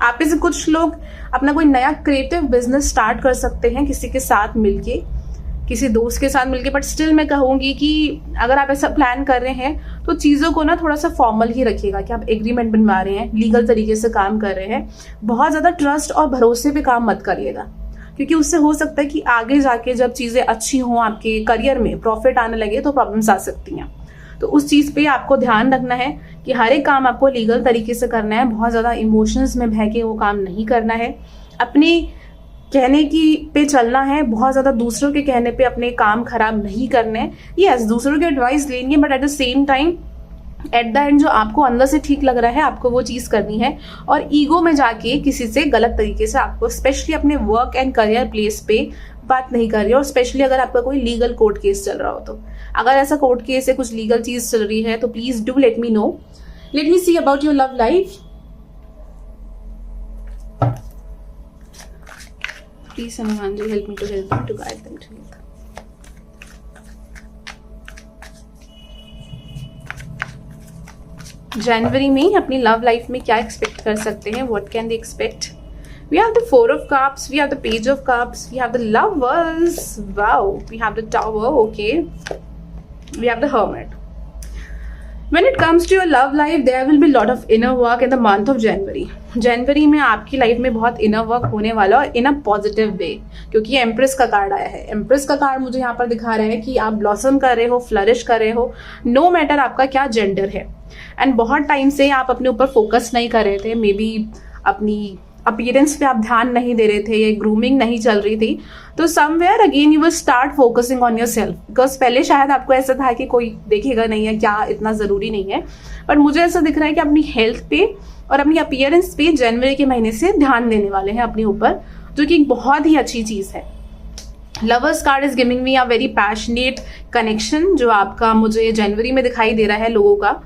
आप में से कुछ लोग अपना कोई नया क्रिएटिव बिजनेस स्टार्ट कर सकते हैं किसी के साथ मिलके, किसी दोस्त के साथ मिलके, बट स्टिल मैं कहूँगी कि अगर आप ऐसा प्लान कर रहे हैं तो चीज़ों को ना थोड़ा सा फॉर्मल ही रखिएगा कि आप एग्रीमेंट बनवा रहे हैं, लीगल तरीके से काम कर रहे हैं। बहुत ज़्यादा ट्रस्ट और भरोसे पे काम मत करिएगा, क्योंकि उससे हो सकता है कि आगे जाके जब चीज़ें अच्छी हों, आपके करियर में प्रॉफिट आने लगे तो प्रॉब्लम्स आ सकती हैं। तो उस चीज़ पे आपको ध्यान रखना है कि हर एक काम आपको लीगल तरीके से करना है, बहुत ज़्यादा इमोशंस में बह के वो काम नहीं करना है, अपने कहने की पे चलना है, बहुत ज़्यादा दूसरों के कहने पे अपने काम खराब नहीं करने हैं। यस, दूसरों की एडवाइस लेनी है, but at the same time at the end जो आपको अंदर से ठीक लग रहा है आपको वो चीज़ करनी है, और ईगो में जाके किसी से गलत तरीके से आपको स्पेशली अपने वर्क एंड करियर प्लेस पे बात नहीं कर रही है, और स्पेशली अगर आपका कोई लीगल कोर्ट केस चल रहा हो तो। अगर ऐसा कोर्ट केस है, कुछ लीगल चीज़ चल रही है, तो please do let me no. Late me see about your love life. Please, Angel, help me to help them, to guide them to health. जनवरी में अपनी लव लाइफ में क्या एक्सपेक्ट कर सकते हैं? What can they expect? We have the 4 of cups, we have the page of cups, we have the lovers, wow, we have the tower, okay, we have the hermit. When it comes to your love life, there will be lot of inner work in the month of January. जनवरी में आपकी life में बहुत inner work होने वाला है इन a positive way, क्योंकि empress का card आया है। एम्प्रेस का कार्ड मुझे यहाँ पर दिखा रहा है कि आप ब्लॉसम कर रहे हो, फ्लरिश कर रहे हो, नो मैटर आपका क्या जेंडर है। एंड बहुत टाइम से आप अपने ऊपर फोकस नहीं कर रहे थे, मे बी अपनी अपीयरेंस पे आप ध्यान नहीं दे रहे थे, या ग्रूमिंग नहीं चल रही थी, तो somewhere again you will start focusing on your self, because पहले शायद आपको ऐसा था कि कोई देखेगा नहीं है, क्या इतना ज़रूरी नहीं है, बट मुझे ऐसा दिख रहा है कि अपनी हेल्थ पे और अपनी अपीयरेंस पे जनवरी के महीने से ध्यान देने वाले हैं अपने ऊपर, जो कि एक बहुत ही अच्छी चीज़ है। Lovers card is giving me a very passionate connection, जो आपका मुझे जनवरी में दिखाई दे रहा है लोगों का।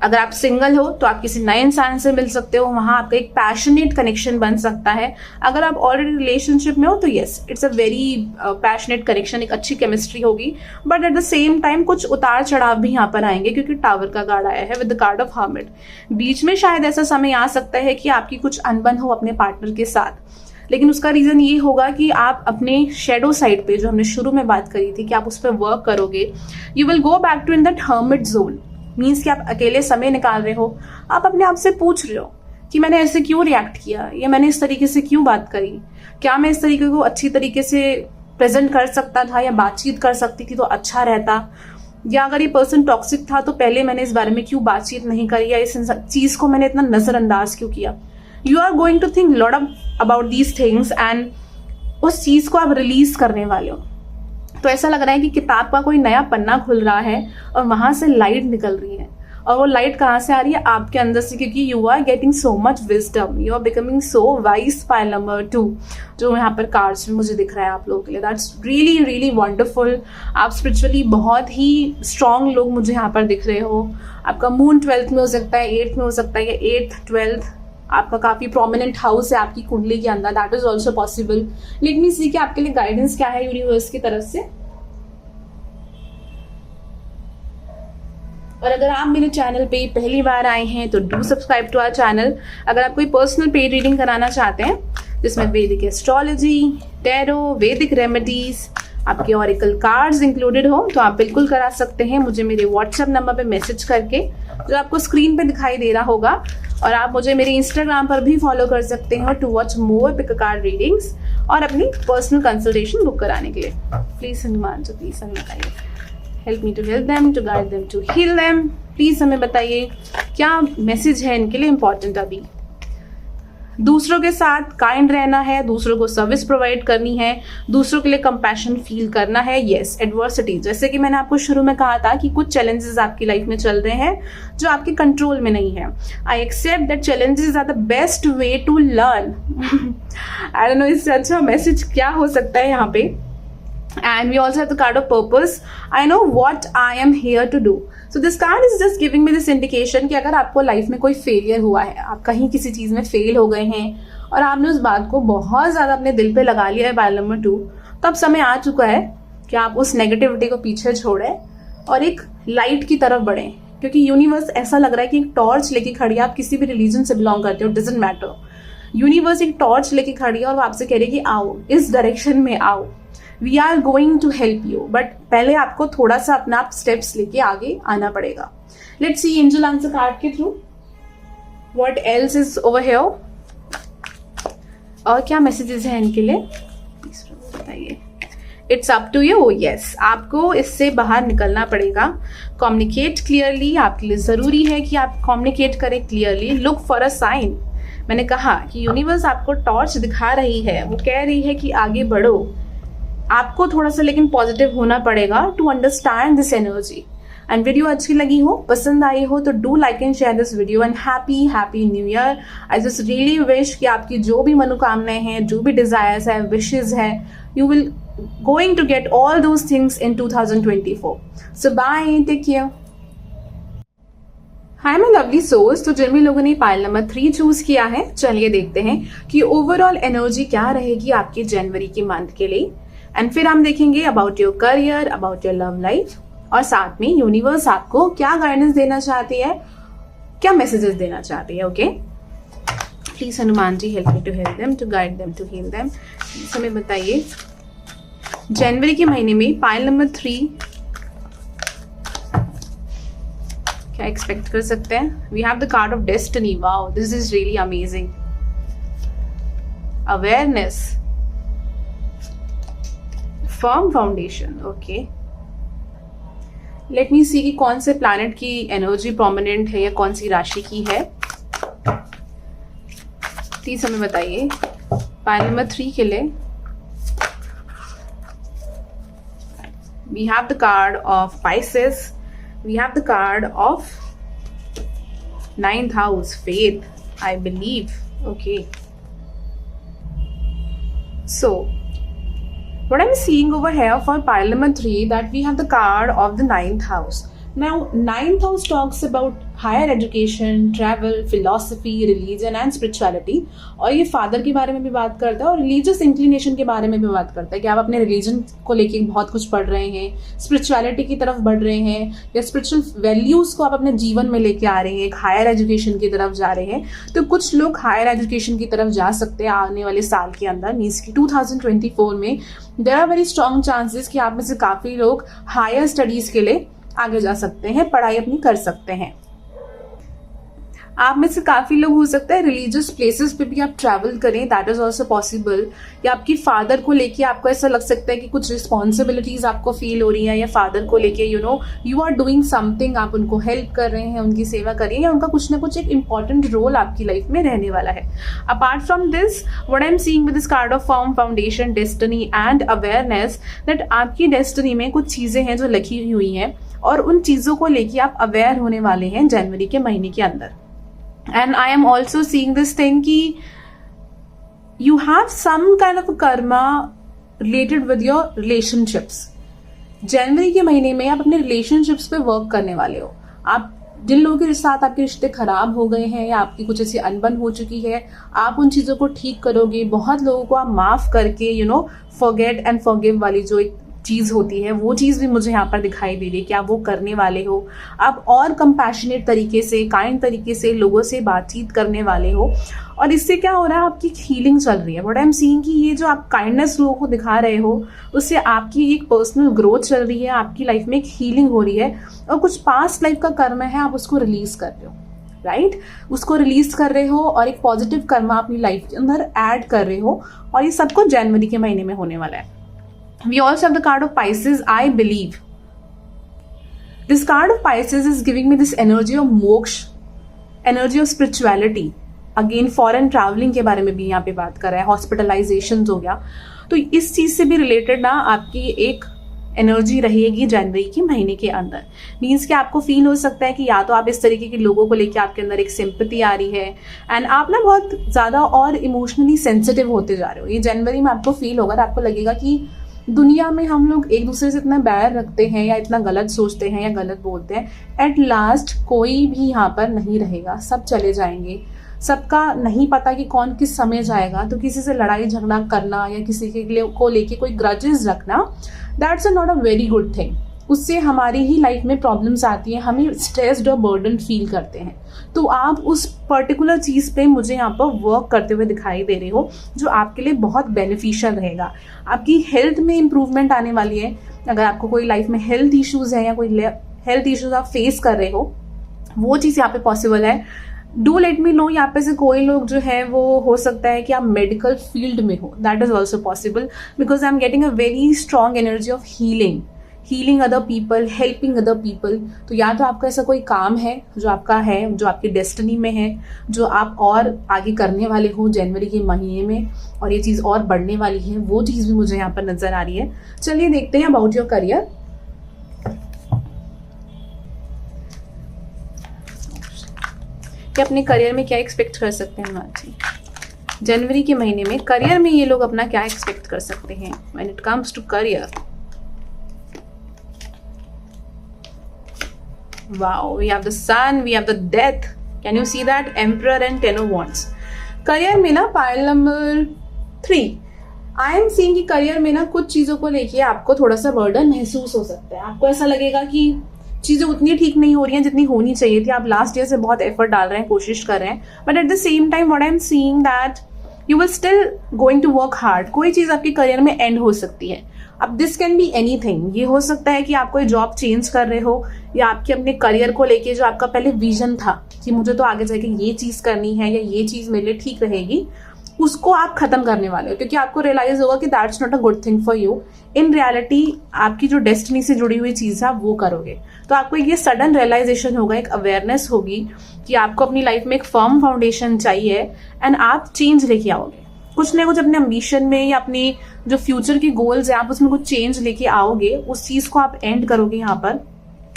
अगर आप सिंगल हो तो आप किसी नए इंसान से मिल सकते हो, वहाँ आपका एक पैशनेट कनेक्शन बन सकता है। अगर आप ऑलरेडी रिलेशनशिप में हो तो yes, it's a very passionate connection, एक अच्छी केमिस्ट्री होगी, but at the same time कुछ उतार चढ़ाव भी यहाँ पर आएंगे, क्योंकि टावर का कार्ड आया है with the card of hermit. बीच में शायद ऐसा समय आ सकता है कि आपकी कुछ अनबन हो अपने पार्टनर के साथ, लेकिन उसका रीज़न ये होगा कि आप अपने शेडो साइड पे, जो हमने शुरू में बात करी थी कि आप उस पर वर्क करोगे, you will go back to in that hermit zone. Means कि आप अकेले समय निकाल रहे हो, आप अपने आप से पूछ रहे हो कि मैंने ऐसे क्यों रिएक्ट किया, या मैंने इस तरीके से क्यों बात करी, क्या मैं इस तरीके को अच्छी तरीके से प्रेजेंट कर सकता था या बातचीत कर सकती थी तो अच्छा रहता, या अगर ये पर्सन टॉक्सिक था तो पहले मैंने इस बारे में क्यों बातचीत नहीं करी, या इस चीज़ को मैंने इतना नज़रअंदाज क्यों किया। You are going to think lot about these things, and उस चीज़ को आप रिलीज करने वाले हो। तो ऐसा लग रहा है कि किताब का कोई नया पन्ना खुल रहा है और वहां से लाइट निकल रही है, और वो लाइट कहाँ से आ रही है? आपके अंदर से, क्योंकि you are getting so much wisdom, you are becoming so wise. Pile number 2 जो यहाँ पर कार्ड्स में मुझे दिख रहा है आप लोगों के लिए, दैट्स रियली रियली वंडरफुल। आप स्पिरिचुअली बहुत ही स्ट्रांग लोग मुझे यहाँ पर दिख रहे हो। आपका मून 12th में हो सकता है, 8th में हो सकता है, या 8th 12th आपका काफी प्रोमिनेंट हाउस है आपकी कुंडली के अंदर, that is also possible. Let me see कि आपके लिए गाइडेंस क्या है यूनिवर्स की तरफ से। और अगर आप मेरे चैनल पे पहली बार आए हैं तो do subscribe to our channel. अगर आप कोई पर्सनल पेड रीडिंग कराना चाहते हैं जिसमें वैदिक एस्ट्रोलॉजी, टैरो, वैदिक रेमेडीज, आपके ऑरिकल कार्ड्स इंक्लूडेड हो, तो आप बिल्कुल करा सकते हैं मुझे मेरे व्हाट्सएप नंबर पे मैसेज करके, जो आपको स्क्रीन पे दिखाई दे रहा होगा। और आप मुझे मेरे इंस्टाग्राम पर भी फॉलो कर सकते हैं to watch more pick card readings और अपनी पर्सनल कंसल्टेशन बुक कराने के लिए। प्लीज हनुमान जी, प्लीज बताइए। Help me to help them, to guide them, to heal them. Please हमें बताइए क्या मैसेज है इनके लिए इंपॉर्टेंट अभी। दूसरों के साथ काइंड रहना है, दूसरों को सर्विस प्रोवाइड करनी है, दूसरों के लिए कंपैशन फील करना है। येस, एडवर्सिटी, जैसे कि मैंने आपको शुरू में कहा था कि कुछ चैलेंजेस आपकी लाइफ में चल रहे हैं जो आपके कंट्रोल में नहीं है। I accept that challenges are the best way to learn. I don't know इससे अच्छा मैसेज क्या हो सकता है यहाँ पे। And we also have the card of purpose. I know what I am here to do. So this card is just giving me this indication कि अगर आपको लाइफ में कोई फेलियर हुआ है, आप कहीं किसी चीज़ में फेल हो गए हैं और आपने उस बात को बहुत ज़्यादा अपने दिल पे लगा लिया है पाइल नंबर 2, तो अब समय आ चुका है कि आप उस नेगेटिविटी को पीछे छोड़ें और एक लाइट की तरफ बढ़ें। क्योंकि यूनिवर्स ऐसा लग रहा है कि एक टॉर्च लेके खड़ी है। आप किसी भी रिलीजन से बिलोंग करते हो, डजंट मैटर। यूनिवर्स एक टॉर्च लेके खड़ी है और वो आपसे कह रही है कि आओ, इस डायरेक्शन में आओ, we are going to help you. But पहले आपको थोड़ा सा अपना स्टेप्स लेके आगे आना पड़ेगा। Let's see angel answer card के through what else is over here, और क्या मैसेजेस हैं इनके लिए बताइए। It's up to you. Yes, आपको इससे बाहर निकलना पड़ेगा। कम्युनिकेट क्लियरली, आपके लिए जरूरी है कि आप कम्युनिकेट करें clearly. Look for a sign. मैंने कहा कि यूनिवर्स आपको टॉर्च दिखा रही है, वो कह रही है कि आगे बढ़ो। आपको थोड़ा सा लेकिन पॉजिटिव होना पड़ेगा to understand this energy. And video अच्छी लगी हो, पसंद आई हो, तो do like and share this video. And happy new year. I just really wish कि आपकी जो भी मनोकामनाएं हैं, जो भी डिजायर्स है, विशेज है, you will going to get all those things in 2024। So bye, take care. Hi my lovely souls. तो जिन भी लोगों ने पाइल नंबर 3 चूज किया है, चलिए देखते हैं कि ओवरऑल एनर्जी क्या रहेगी आपके जनवरी के मंथ के लिए। एंड फिर हम देखेंगे about your career, about your love life, और साथ में यूनिवर्स आपको क्या गाइडेंस देना चाहती है, क्या मैसेजेस देना चाहती है। Okay, please Hanuman ji help me to help them, to guide them, to heal them. Please हमें बताइए जनवरी के महीने में पाइल नंबर 3 क्या एक्सपेक्ट कर सकते हैं। We have the card of destiny. Wow, this is really amazing. Awareness, firm foundation. Okay, let me see कि कौन से प्लैनेट की एनर्जी प्रोमिनेंट है या कौन सी राशि की है। प्लीज हमें बताइए पाइल नंबर 3 के लिए। We have the card of Pisces, we have the card of 9th house, faith, I believe. Okay, so what I'm seeing over here for pile number 3, that we have the card of the 9th house. Now 9th house talks about higher education, travel, philosophy, religion and spirituality. और ये father के बारे में भी बात करता है और रिलीजियस इंक्लिनेशन के बारे में भी बात करता है कि आप अपने रिलीजन को लेके बहुत कुछ पढ़ रहे हैं, स्पिरिचुअलिटी की तरफ बढ़ रहे हैं, या स्पिरिचुअल वैल्यूज को आप अपने जीवन में लेके आ रहे हैं, एक हायर एजुकेशन की तरफ जा रहे हैं। तो कुछ लोग हायर एजुकेशन की तरफ जा सकते हैं आने वाले साल के अंदर, मीन्स की 2024 में there are very strong chances कि आप में से काफी लोग हायर स्टडीज के लिए आगे जा सकते हैं, पढ़ाई अपनी कर सकते हैं। आप में से काफी लोग हो सकता है रिलीजियस प्लेसेस पे भी आप ट्रैवल करें, दैट इज ऑल्सो पॉसिबल। या आपकी फादर को लेके आपको ऐसा लग सकता है कि कुछ रिस्पॉन्सिबिलिटीज आपको फील हो रही है, या फादर को लेके यू आर डूइंग समथिंग, आप उनको हेल्प कर रहे हैं, उनकी सेवा कर रही हैं, या उनका कुछ ना कुछ एक इंपॉर्टेंट रोल आपकी लाइफ में रहने वाला है। Apart from this, what I am seeing with this card of firm foundation, destiny and awareness, that आपकी डेस्टिनी में कुछ चीजें हैं जो लिखी हुई हैं और उन चीजों को लेके आप अवेयर होने वाले हैं जनवरी के महीने के अंदर। And I am also seeing this thing कि you have some kind of a karma related with your relationships. जनवरी के महीने में आप अपने रिलेशनशिप्स पे वर्क करने वाले हो। आप जिन लोगों के साथ आपके रिश्ते खराब हो गए हैं या आपकी कुछ ऐसी अनबन हो चुकी है, आप उन चीजों को ठीक करोगे। बहुत लोगों को आप माफ करके फॉरगेट एंड फॉरगिव वाली जो एक चीज होती है, वो चीज भी मुझे यहाँ पर दिखाई दे रही है कि आप वो करने वाले हो। आप और कंपैशनेट तरीके से, काइंड तरीके से लोगों से बातचीत करने वाले हो, और इससे क्या हो रहा है, आपकी हीलिंग चल रही है। व्हाट आई एम सीइंग कि ये जो आप काइंडनेस लोगों को दिखा रहे हो, उससे आपकी एक पर्सनल ग्रोथ चल रही है, आपकी लाइफ में एक हीलिंग हो रही है, और कुछ पास्ट लाइफ का कर्म है, आप उसको रिलीज कर रहे हो, राइट? उसको रिलीज कर रहे हो और एक पॉजिटिव कर्म अपनी लाइफ के अंदर ऐड कर रहे हो, और ये सब कुछ जनवरी के महीने में होने वाला है। We also have the card of Pisces, I believe. This card of Pisces is giving me this energy of moksha, energy of spirituality. Again foreign travelling के बारे में भी यहाँ पे बात कर रहा है, हॉस्पिटलाइजेशन हो गया, तो इस चीज से भी रिलेटेड ना आपकी एक एनर्जी रहेगी जनवरी के महीने के अंदर। मीन्स कि आपको फील हो सकता है कि या तो आप इस तरीके के लोगों को लेके आपके अंदर एक सिंपैथी आ रही है एंड आप ना बहुत ज़्यादा और इमोशनली सेंसिटिव होते जा रहे हो। ये जनवरी में आपको फील होगा, तो आपको लगेगा कि दुनिया में हम लोग एक दूसरे से इतना बैर रखते हैं या इतना गलत सोचते हैं या गलत बोलते हैं, एट लास्ट कोई भी यहाँ पर नहीं रहेगा, सब चले जाएंगे। सबका नहीं पता कि कौन किस समय जाएगा, तो किसी से लड़ाई झगड़ा करना या किसी के को लेके कोई ग्रजेस रखना, that's not a very good thing. उससे हमारी ही लाइफ में प्रॉब्लम्स आती हैं, हमें स्ट्रेस्ड और बर्डन फील करते हैं। तो आप उस पर्टिकुलर चीज़ पे मुझे यहाँ पर वर्क करते हुए दिखाई दे रहे हो, जो आपके लिए बहुत बेनिफिशियल रहेगा। आपकी हेल्थ में इम्प्रूवमेंट आने वाली है। अगर आपको कोई लाइफ में हेल्थ इश्यूज है या कोई हेल्थ इश्यूज आप फेस कर रहे हो, वो चीज़ यहाँ पे पॉसिबल है। डू लेट मी नो, यहाँ पे से कोई लोग जो है वो हो सकता है कि आप मेडिकल फील्ड में हो, that is also possible, because I am getting a very strong energy of healing other people, helping other people. तो या तो आपका ऐसा कोई काम है जो आपका है, जो आपकी डेस्टिनी में है, जो आप और आगे करने वाले हो जनवरी के महीने में, और ये चीज़ और बढ़ने वाली है, वो चीज़ भी मुझे यहाँ पर नजर आ रही है। चलिए देखते हैं अबाउट योर करियर। कि अपने करियर में क्या एक्सपेक्ट कर सकते हैं जी जनवरी के महीने में। करियर में ये लोग अपना क्या एक्सपेक्ट कर सकते हैं when it comes to career. Wow, we have the sun, we have the death, can you see that, emperor and 10 of wands. Career में ना pile number 3, I am seeing कि करियर में ना कुछ चीजों को लेके आपको थोड़ा सा बर्डन महसूस हो सकता है। आपको ऐसा लगेगा कि चीजें उतनी ठीक नहीं हो रही हैं जितनी होनी चाहिए थी। आप लास्ट ईयर से बहुत एफर्ट डाल रहे हैं, कोशिश कर रहे हैं, but at the same time what I am seeing that you will still going to work hard. कोई चीज आपके करियर में एंड हो सकती है। अब दिस कैन बी एनीथिंग। ये हो सकता है कि आप कोई जॉब चेंज कर रहे हो, या आपके अपने करियर को लेके जो आपका पहले विजन था कि मुझे तो आगे जाके ये चीज करनी है या ये चीज मेरे लिए ठीक रहेगी, उसको आप खत्म करने वाले हो, क्योंकि आपको रियलाइज होगा कि that's not a good thing for you. In reality आपकी जो डेस्टिनी से जुड़ी हुई चीज है आप वो करोगे। तो आपको ये सडन रियलाइजेशन होगा, एक अवेयरनेस होगी कि आपको अपनी लाइफ में एक फर्म फाउंडेशन चाहिए एंड आप चेंज लेके आओगे। कुछ ना कुछ अपने एम्बिशन में या अपने जो फ्यूचर के गोल्स है, आप उसमें कुछ चेंज लेके आओगे, उस चीज को आप एंड करोगे। यहाँ पर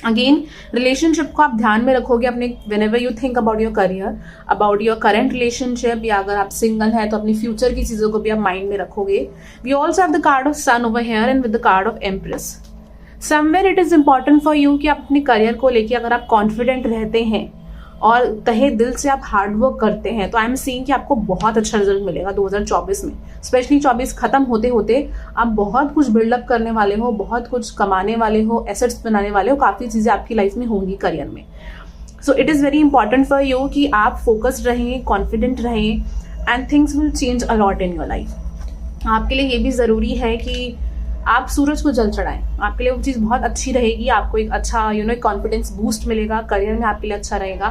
अगेन रिलेशनशिप को आप ध्यान में रखोगे अपने, whenever you think about your career, about your current relationship, या अगर आप सिंगल है तो अपनी फ्यूचर की चीजों को भी आप माइंड में रखोगे। We also have the card of sun over here and with the card of empress. Somewhere it is important for you कि आप अपने करियर को लेके अगर आप कॉन्फिडेंट रहते हैं और तहे दिल से आप हार्ड वर्क करते हैं, तो आई एम सीइंग कि आपको बहुत अच्छा रिजल्ट मिलेगा 2024 में। स्पेशली 24 खत्म होते होते आप बहुत कुछ बिल्डअप करने वाले हो, बहुत कुछ कमाने वाले हो, एसेट्स बनाने वाले हो, काफी चीजें आपकी लाइफ में होंगी करियर में। So it is very important for you कि आप फोकस्ड रहें, कॉन्फिडेंट रहें, and things will change a lot in your life. आपके लिए ये भी जरूरी है कि आप सूरज को जल चढ़ाएं, आपके लिए वो चीज़ बहुत अच्छी रहेगी। आपको एक अच्छा एक कॉन्फिडेंस बूस्ट मिलेगा, करियर में आपके लिए अच्छा रहेगा।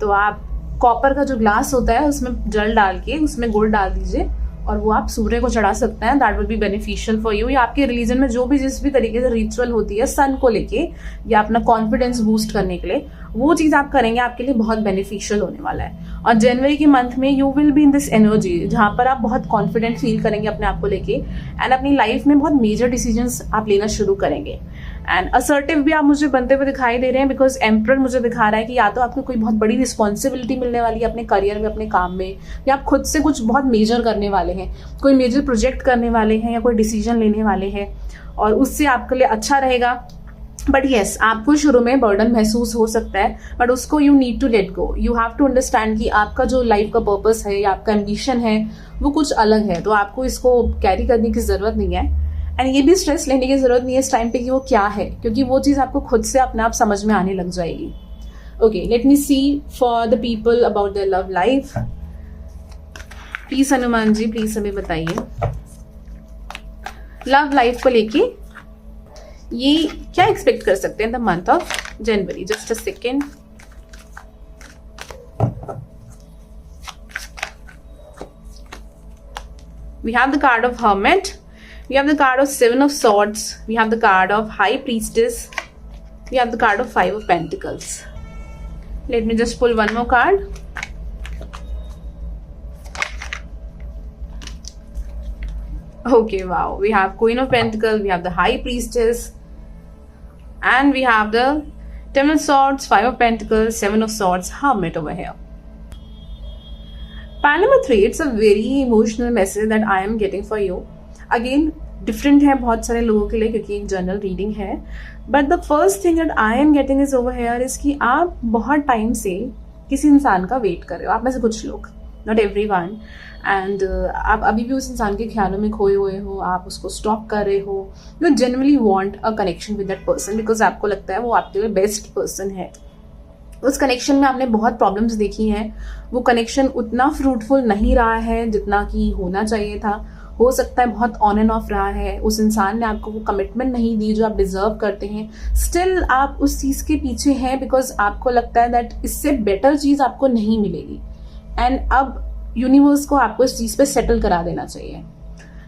तो आप कॉपर का जो ग्लास होता है उसमें जल डाल के उसमें गुड़ डाल दीजिए और वो आप सूर्य को चढ़ा सकते हैं। That will be beneficial for you. या आपके रिलीजन में जो भी जिस भी तरीके से रिचुअल होती है सन को लेके या अपना कॉन्फिडेंस बूस्ट करने के लिए, वो चीज आप करेंगे, आपके लिए बहुत बेनिफिशियल होने वाला है। और जनवरी के मंथ में you will be in this energy जहां पर आप बहुत कॉन्फिडेंट फील करेंगे अपने आप को लेके, एंड अपनी लाइफ में बहुत मेजर डिसीजंस आप लेना शुरू करेंगे। एंड असर्टिव भी आप मुझे बनते हुए दिखाई दे रहे हैं, बिकॉज एम्परर मुझे दिखा रहा है कि या तो आपको कोई बहुत बड़ी रिस्पॉन्सिबिलिटी मिलने वाली है अपने करियर में, अपने काम में, या आप खुद से कुछ बहुत मेजर करने वाले हैं, कोई मेजर प्रोजेक्ट करने वाले हैं या कोई डिसीजन लेने वाले हैं, और उससे आपके लिए अच्छा रहेगा। बट येस, आपको शुरू में बर्डन महसूस हो सकता है, बट उसको you need to let go. You have to understand कि आपका जो लाइफ का पर्पस है या आपका एम्बिशन है वो कुछ अलग है, तो आपको इसको कैरी करने की जरूरत नहीं है। एंड ये भी स्ट्रेस लेने की जरूरत नहीं है इस टाइम पे कि वो क्या है, क्योंकि वो चीज आपको खुद से अपने आप समझ में आने लग जाएगी। Okay, let me see for the people about their love life. Please Hanuman ji, please हमें बताइए लव लाइफ को लेके ये क्या एक्सपेक्ट कर सकते हैं the month of January. Just a second. We have the card of Hermit, we have the card of Seven of Swords, we have the card of High Priestess, We have the card of 5 of Pentacles. Let me just pull one more card. Okay, wow. We have Queen of Pentacles, we have the High Priestess, and we have the Ten of Swords, 5 of Pentacles, 7 of Swords, Hermit over here. Pile number 3, it's a very emotional message that I am getting for you. Again, different है बहुत सारे लोगों के लिए क्योंकि एक general reading है. But the first thing that I am getting is over here is कि आप बहुत टाइम से किसी इंसान का वेट कर रहे हो. आप में से कुछ लोग, नॉट एवरी वन, एंड आप अभी भी उस इंसान के ख्यालों में खोए हुए हो. आप उसको स्टॉक कर रहे हो. You generally want a connection with that person because आपको लगता है वो आपके लिए बेस्ट पर्सन है. उस कनेक्शन में आपने बहुत प्रॉब्लम्स देखी हैं. वो कनेक्शन उतना फ्रूटफुल नहीं रहा है जितना कि होना चाहिए था. हो सकता है बहुत ऑन एंड ऑफ रहा है. उस इंसान ने आपको वो कमिटमेंट नहीं दी जो आप डिजर्व करते हैं. स्टिल आप उस चीज़ के पीछे हैं बिकॉज आपको लगता है दैट इससे बेटर चीज़ आपको नहीं मिलेगी. एंड अब यूनिवर्स को आपको इस चीज़ पे सेटल करा देना चाहिए.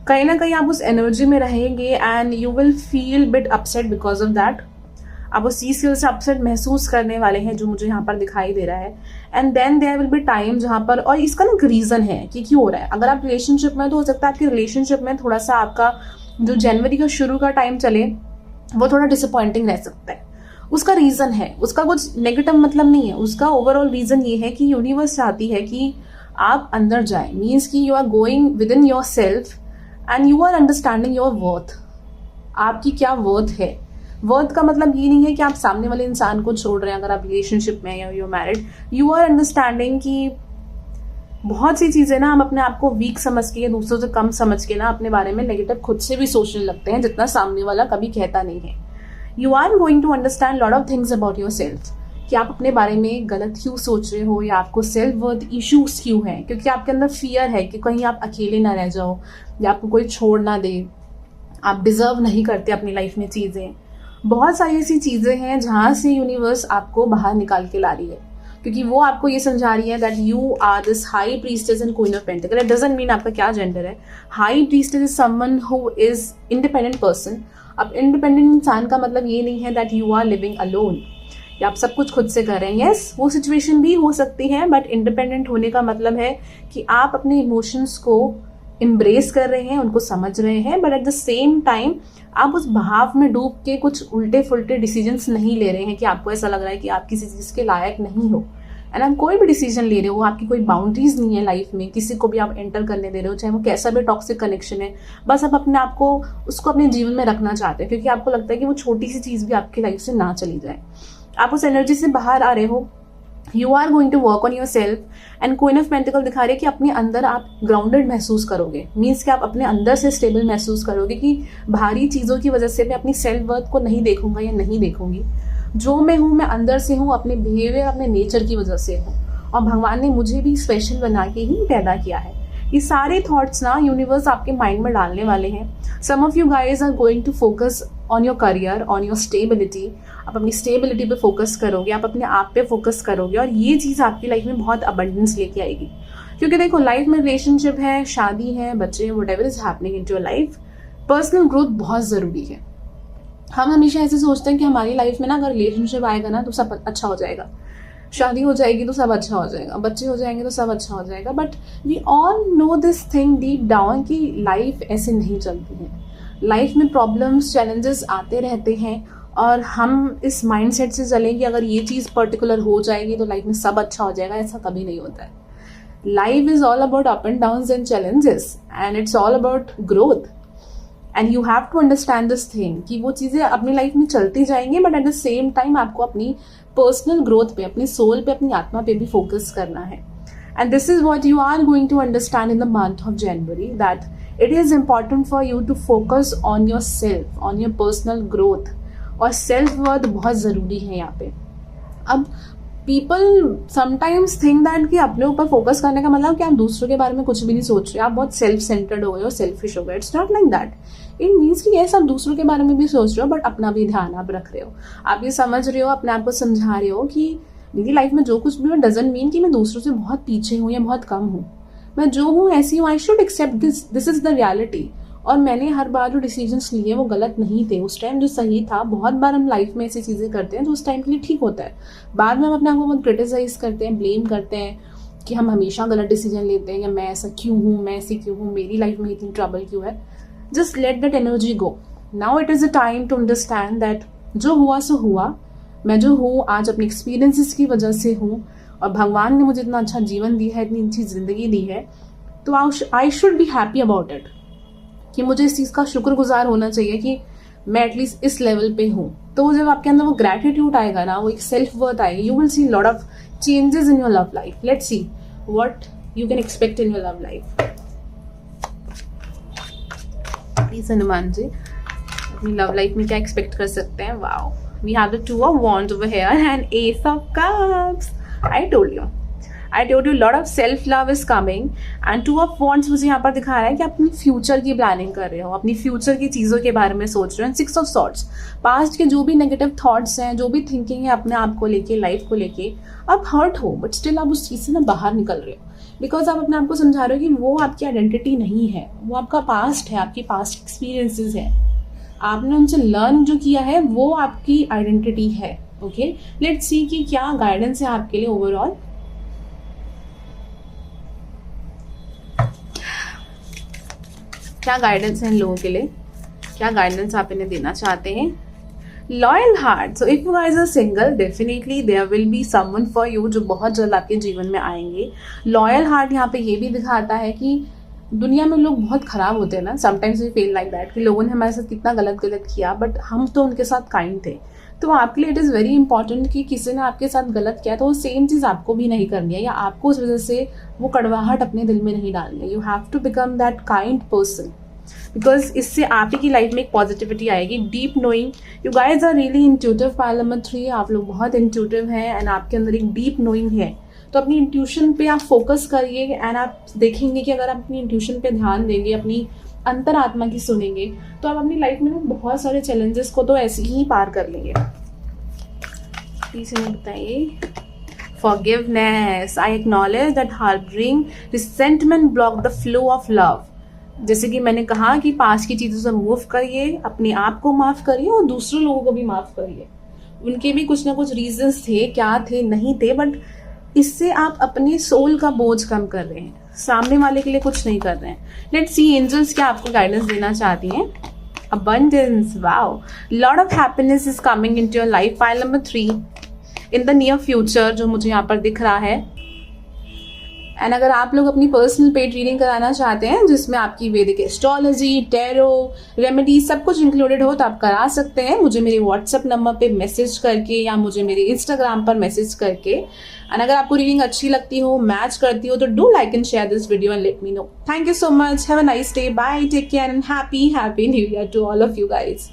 कहीं ना कहीं आप उस एनर्जी में रहेंगे and you will feel bit upset because of that. आप उस चीज़ से अपसेट महसूस करने वाले हैं जो मुझे यहाँ पर दिखाई दे रहा है. And then there will be time जहाँ पर, और इसका ना एक रीज़न है कि क्यों हो रहा है. अगर आप रिलेशनशिप में, तो हो सकता है आपकी रिलेशनशिप में थोड़ा सा आपका जो जनवरी का शुरू का टाइम चले वो थोड़ा डिसअपॉइंटिंग रह सकता है. उसका रीज़न है, उसका कुछ नेगेटिव मतलब नहीं है. उसका ओवरऑल रीज़न ये है कि यूनिवर्स चाहती है कि आप अंदर जाए. मीन्स कि you are going within yourself and you are understanding your worth. आपकी क्या वर्थ है. वर्थ का मतलब ये नहीं है कि आप सामने वाले इंसान को छोड़ रहे हैं अगर आप रिलेशनशिप में या you married. You are understanding कि बहुत सी चीज़ें ना हम अपने आप को वीक समझ के या दूसरों से कम समझ के ना अपने बारे में नेगेटिव खुद से भी सोचने लगते हैं जितना सामने वाला कभी कहता नहीं है. You are going to understand lot of things about yourself कि आप अपने बारे में गलत क्यों सोच रहे हो या आपको सेल्फ वर्थ इश्यूज क्यों हैं. क्योंकि आपके अंदर फियर है कि कहीं आप अकेले ना रह जाओ या आपको कोई छोड़ ना दे. आप डिजर्व नहीं करते अपनी लाइफ में चीज़ें. बहुत सारी ऐसी चीज़ें हैं जहाँ से यूनिवर्स आपको बाहर निकाल के ला रही है क्योंकि वो आपको ये समझा रही है that you are this high priestess and queen of pentacle. It doesn't mean आपका क्या जेंडर है. High priestess is someone who is independent person. अब इंडिपेंडेंट इंसान का मतलब ये नहीं है that you are living alone या आप सब कुछ खुद से कर रहे हैं. यस, वो सिचुएशन भी हो सकती है बट इंडिपेंडेंट होने का मतलब है कि आप अपने इमोशंस को एम्ब्रेस कर रहे हैं, उनको समझ रहे हैं, but at the same time आप उस बहाव में डूब के कुछ उल्टे फुल्टे डिसीजंस नहीं ले रहे हैं कि आपको ऐसा लग रहा है कि आप किसी चीज़ के लायक नहीं हो. एंड आप कोई भी डिसीजन ले रहे हो, आपकी कोई बाउंड्रीज नहीं है लाइफ में. किसी को भी आप एंटर करने दे रहे हो चाहे वो कैसा भी टॉक्सिक कनेक्शन है. बस आप अपने आप को उसको अपने जीवन में रखना चाहते हैं क्योंकि आपको लगता है कि वो छोटी सी चीज़ भी आपकी लाइफ से ना चली जाए. आप उस एनर्जी से बाहर आ रहे हो. You are going to work on yourself. And queen of pentacle दिखा रही है कि अपने अंदर आप ग्राउंडेड महसूस करोगे. मीन्स कि आप अपने अंदर से स्टेबल महसूस करोगे कि भारी चीज़ों की वजह से मैं अपनी सेल्फ वर्थ को नहीं देखूंगा या नहीं देखूंगी. जो मैं हूँ मैं अंदर से हूँ, अपने बिहेवियर अपने नेचर की वजह से हूँ और भगवान ने मुझे भी स्पेशल बना के ही पैदा किया है. ये सारे थॉट्स ना यूनिवर्स आपके माइंड में डालने वाले हैं. Some of you guys are going to focus on your career, on your stability. आप अपनी स्टेबिलिटी पे फोकस करोगे, आप अपने आप पे फोकस करोगे और ये चीज़ आपकी लाइफ में बहुत अबंडेंस लेके आएगी. क्योंकि देखो, लाइफ में रिलेशनशिप है, शादी है, बच्चे, whatever is happening in your life, personal growth बहुत ज़रूरी है. हम हमेशा ऐसे सोचते हैं कि हमारी लाइफ में ना अगर रिलेशनशिप आएगा ना तो सब अच्छा हो जाएगा, शादी हो जाएगी तो सब अच्छा हो जाएगा, बच्चे हो जाएंगे तो सब अच्छा हो जाएगा. But we all know this thing deep down कि लाइफ ऐसे नहीं चलती है. लाइफ में प्रॉब्लम्स, चैलेंजेस आते रहते हैं और हम इस माइंडसेट से चलें कि अगर ये चीज़ पर्टिकुलर हो जाएगी तो लाइफ में सब अच्छा हो जाएगा. ऐसा कभी नहीं होता है. Life is all about up and downs and challenges and it's all about growth. And you have to understand this thing कि वो चीज़ें अपनी लाइफ में चलती जाएंगी but at the same time आपको अपनी पर्सनल ग्रोथ पे, अपने सोल पे, अपनी आत्मा पे भी फोकस करना है. And this is what you are going to understand in the month of January, that it is important for you to focus on yourself, on your personal growth. और self worth बहुत ज़रूरी है यहाँ पे. अब people sometimes think that कि अपने ऊपर फोकस करने का मतलब कि आप दूसरों के बारे में कुछ भी नहीं सोच रहे, आप बहुत सेल्फ सेंटर्ड हो गए हो, सेल्फिश हो गए. It's not like that. It means कि ये सब दूसरों के बारे में भी सोच रहे हो बट अपना भी ध्यान आप रख रहे हो. आप ये समझ रहे हो, अपने आप को समझा रहे हो कि मेरी लाइफ में जो कुछ भी हो डजंट मीन कि मैं दूसरों से बहुत पीछे हूँ या बहुत कम हूँ. मैं जो हूँ ऐसी हूँ. I should accept this is the reality. और मैंने हर बार जो डिसीजंस लिए वो गलत नहीं थे, उस टाइम जो सही था। बहुत बार हम लाइफ में ऐसी चीज़ें करते हैं जो उस टाइम के लिए ठीक होता है, बाद में हम अपने आप को बहुत क्रिटिसाइज करते हैं, ब्लेम करते हैं कि हम हमेशा गलत डिसीजन लेते हैं, या मैं ऐसा क्यों हूँ, मैं ऐसी क्यों हूँ, मेरी लाइफ में इतनी ट्रबल क्यों है। Just let that energy go. Now it is a time to understand that जो हुआ सो हुआ, मैं जो हूँ आज अपने एक्सपीरियंसेस की वजह से हूँ, और भगवान ने मुझे इतना अच्छा जीवन दिया है, इतनी अच्छी ज़िंदगी दी है, तो I should be happy about it, कि मुझे इस चीज़ का शुक्रगुजार होना चाहिए कि मैं एटलीस्ट इस लेवल पे हूँ। तो जब आपके अंदर वो ग्रैटिट्यूड आएगा ना, वो एक सेल्फ वर्थ आएगी, you will see lot of changes in your love life. Let's see what you can expect in your love life. Please Hanuman ji, अपनी लव लाइफ में क्या एक्सपेक्ट कर सकते हैं। Wow, we have the 2 of Wands over here and Ace of Cups. I told you lot of self love is coming and 2 of Wands मुझे यहाँ पर दिखा रहा है कि अपनी फ्यूचर की प्लानिंग कर रहे हो, अपनी फ्यूचर की चीज़ों के बारे में सोच रहे हो। 6 of Swords, पास्ट के जो भी नेगेटिव थॉट्स हैं, जो भी थिंकिंग है अपने आप को लेके, लाइफ को लेके, आप हर्ट हो बट स्टिल आप उस चीज़ से ना बाहर निकल रहे हो, बिकॉज आप अपने आप को समझा रहे हो कि वो आपकी आइडेंटिटी नहीं है, वो आपका पास्ट है, आपकी पास्ट एक्सपीरियंसेस है, आपने उनसे लर्न जो किया है वो आपकी आइडेंटिटी है। ओके, लेट्स सी कि क्या गाइडेंस है आपके लिए ओवरऑल। क्या गाइडेंस है इन लोगों के लिए, क्या गाइडेंस आप इन्हें देना चाहते हैं। Loyal heart, so if you guys are single, definitely there will be someone for you जो बहुत जल्द आपके जीवन में आएंगे। लॉयल हार्ट यहाँ पे ये भी दिखाता है कि दुनिया में लोग बहुत खराब होते हैं ना, sometimes we feel like that कि लोगों ने हमारे साथ कितना गलत किया, बट हम तो उनके साथ काइंड थे। तो आपके लिए इट इज़ वेरी इंपॉर्टेंट कि किसी ने आपके साथ गलत किया तो वो सेम चीज़ आपको भी नहीं करनी है, या आपको उस वजह से वो कड़वाहट अपने दिल में नहीं डालनी है। You have to become that kind person, because इससे आप ही की लाइफ में एक पॉजिटिविटी आएगी। Deep knowing, you guys are really intuitive, pile number 3, आप लोग बहुत इंट्यूटिव हैं एंड आपके अंदर एक डीप नोइंग है। तो अपनी इंट्यूशन पे आप फोकस करिए एंड आप देखेंगे कि अगर आप अपनी इंट्यूशन पे ध्यान देंगे, अपनी अंतर आत्मा की सुनेंगे, तो आप अपनी लाइफ में ना बहुत सारे चैलेंजेस को तो ऐसे ही पार कर लेंगे। प्लीज हमें बताइए। Forgiveness, I acknowledge that harboring resentment block the flow of love. जैसे कि मैंने कहा कि पास की चीज़ों से मूव करिए, अपने आप को माफ़ करिए और दूसरे लोगों को भी माफ़ करिए। उनके भी कुछ ना कुछ रीजंस थे, क्या थे नहीं थे, बट इससे आप अपने सोल का बोझ कम कर रहे हैं, सामने वाले के लिए कुछ नहीं कर रहे हैं। लेट्स सी एंजल्स क्या आपको गाइडेंस देना चाहती हैं। Abundance, wow, lot of happiness is coming into your life. Pile number 3, in the near future, जो मुझे यहाँ पर दिख रहा है। एंड अगर आप लोग अपनी पर्सनल पेड रीडिंग कराना चाहते हैं जिसमें आपकी वैदिक एस्ट्रोलॉजी, टैरो, रेमेडी सब कुछ इंक्लूडेड हो, तो आप करा सकते हैं मुझे मेरे व्हाट्सएप नंबर पे मैसेज करके या मुझे मेरे इंस्टाग्राम पर मैसेज करके। एंड अगर आपको रीडिंग अच्छी लगती हो, मैच करती हो, तो do like and share this video and let me know. Thank you so much, have a nice day, bye, take care and happy new year to all of you guys.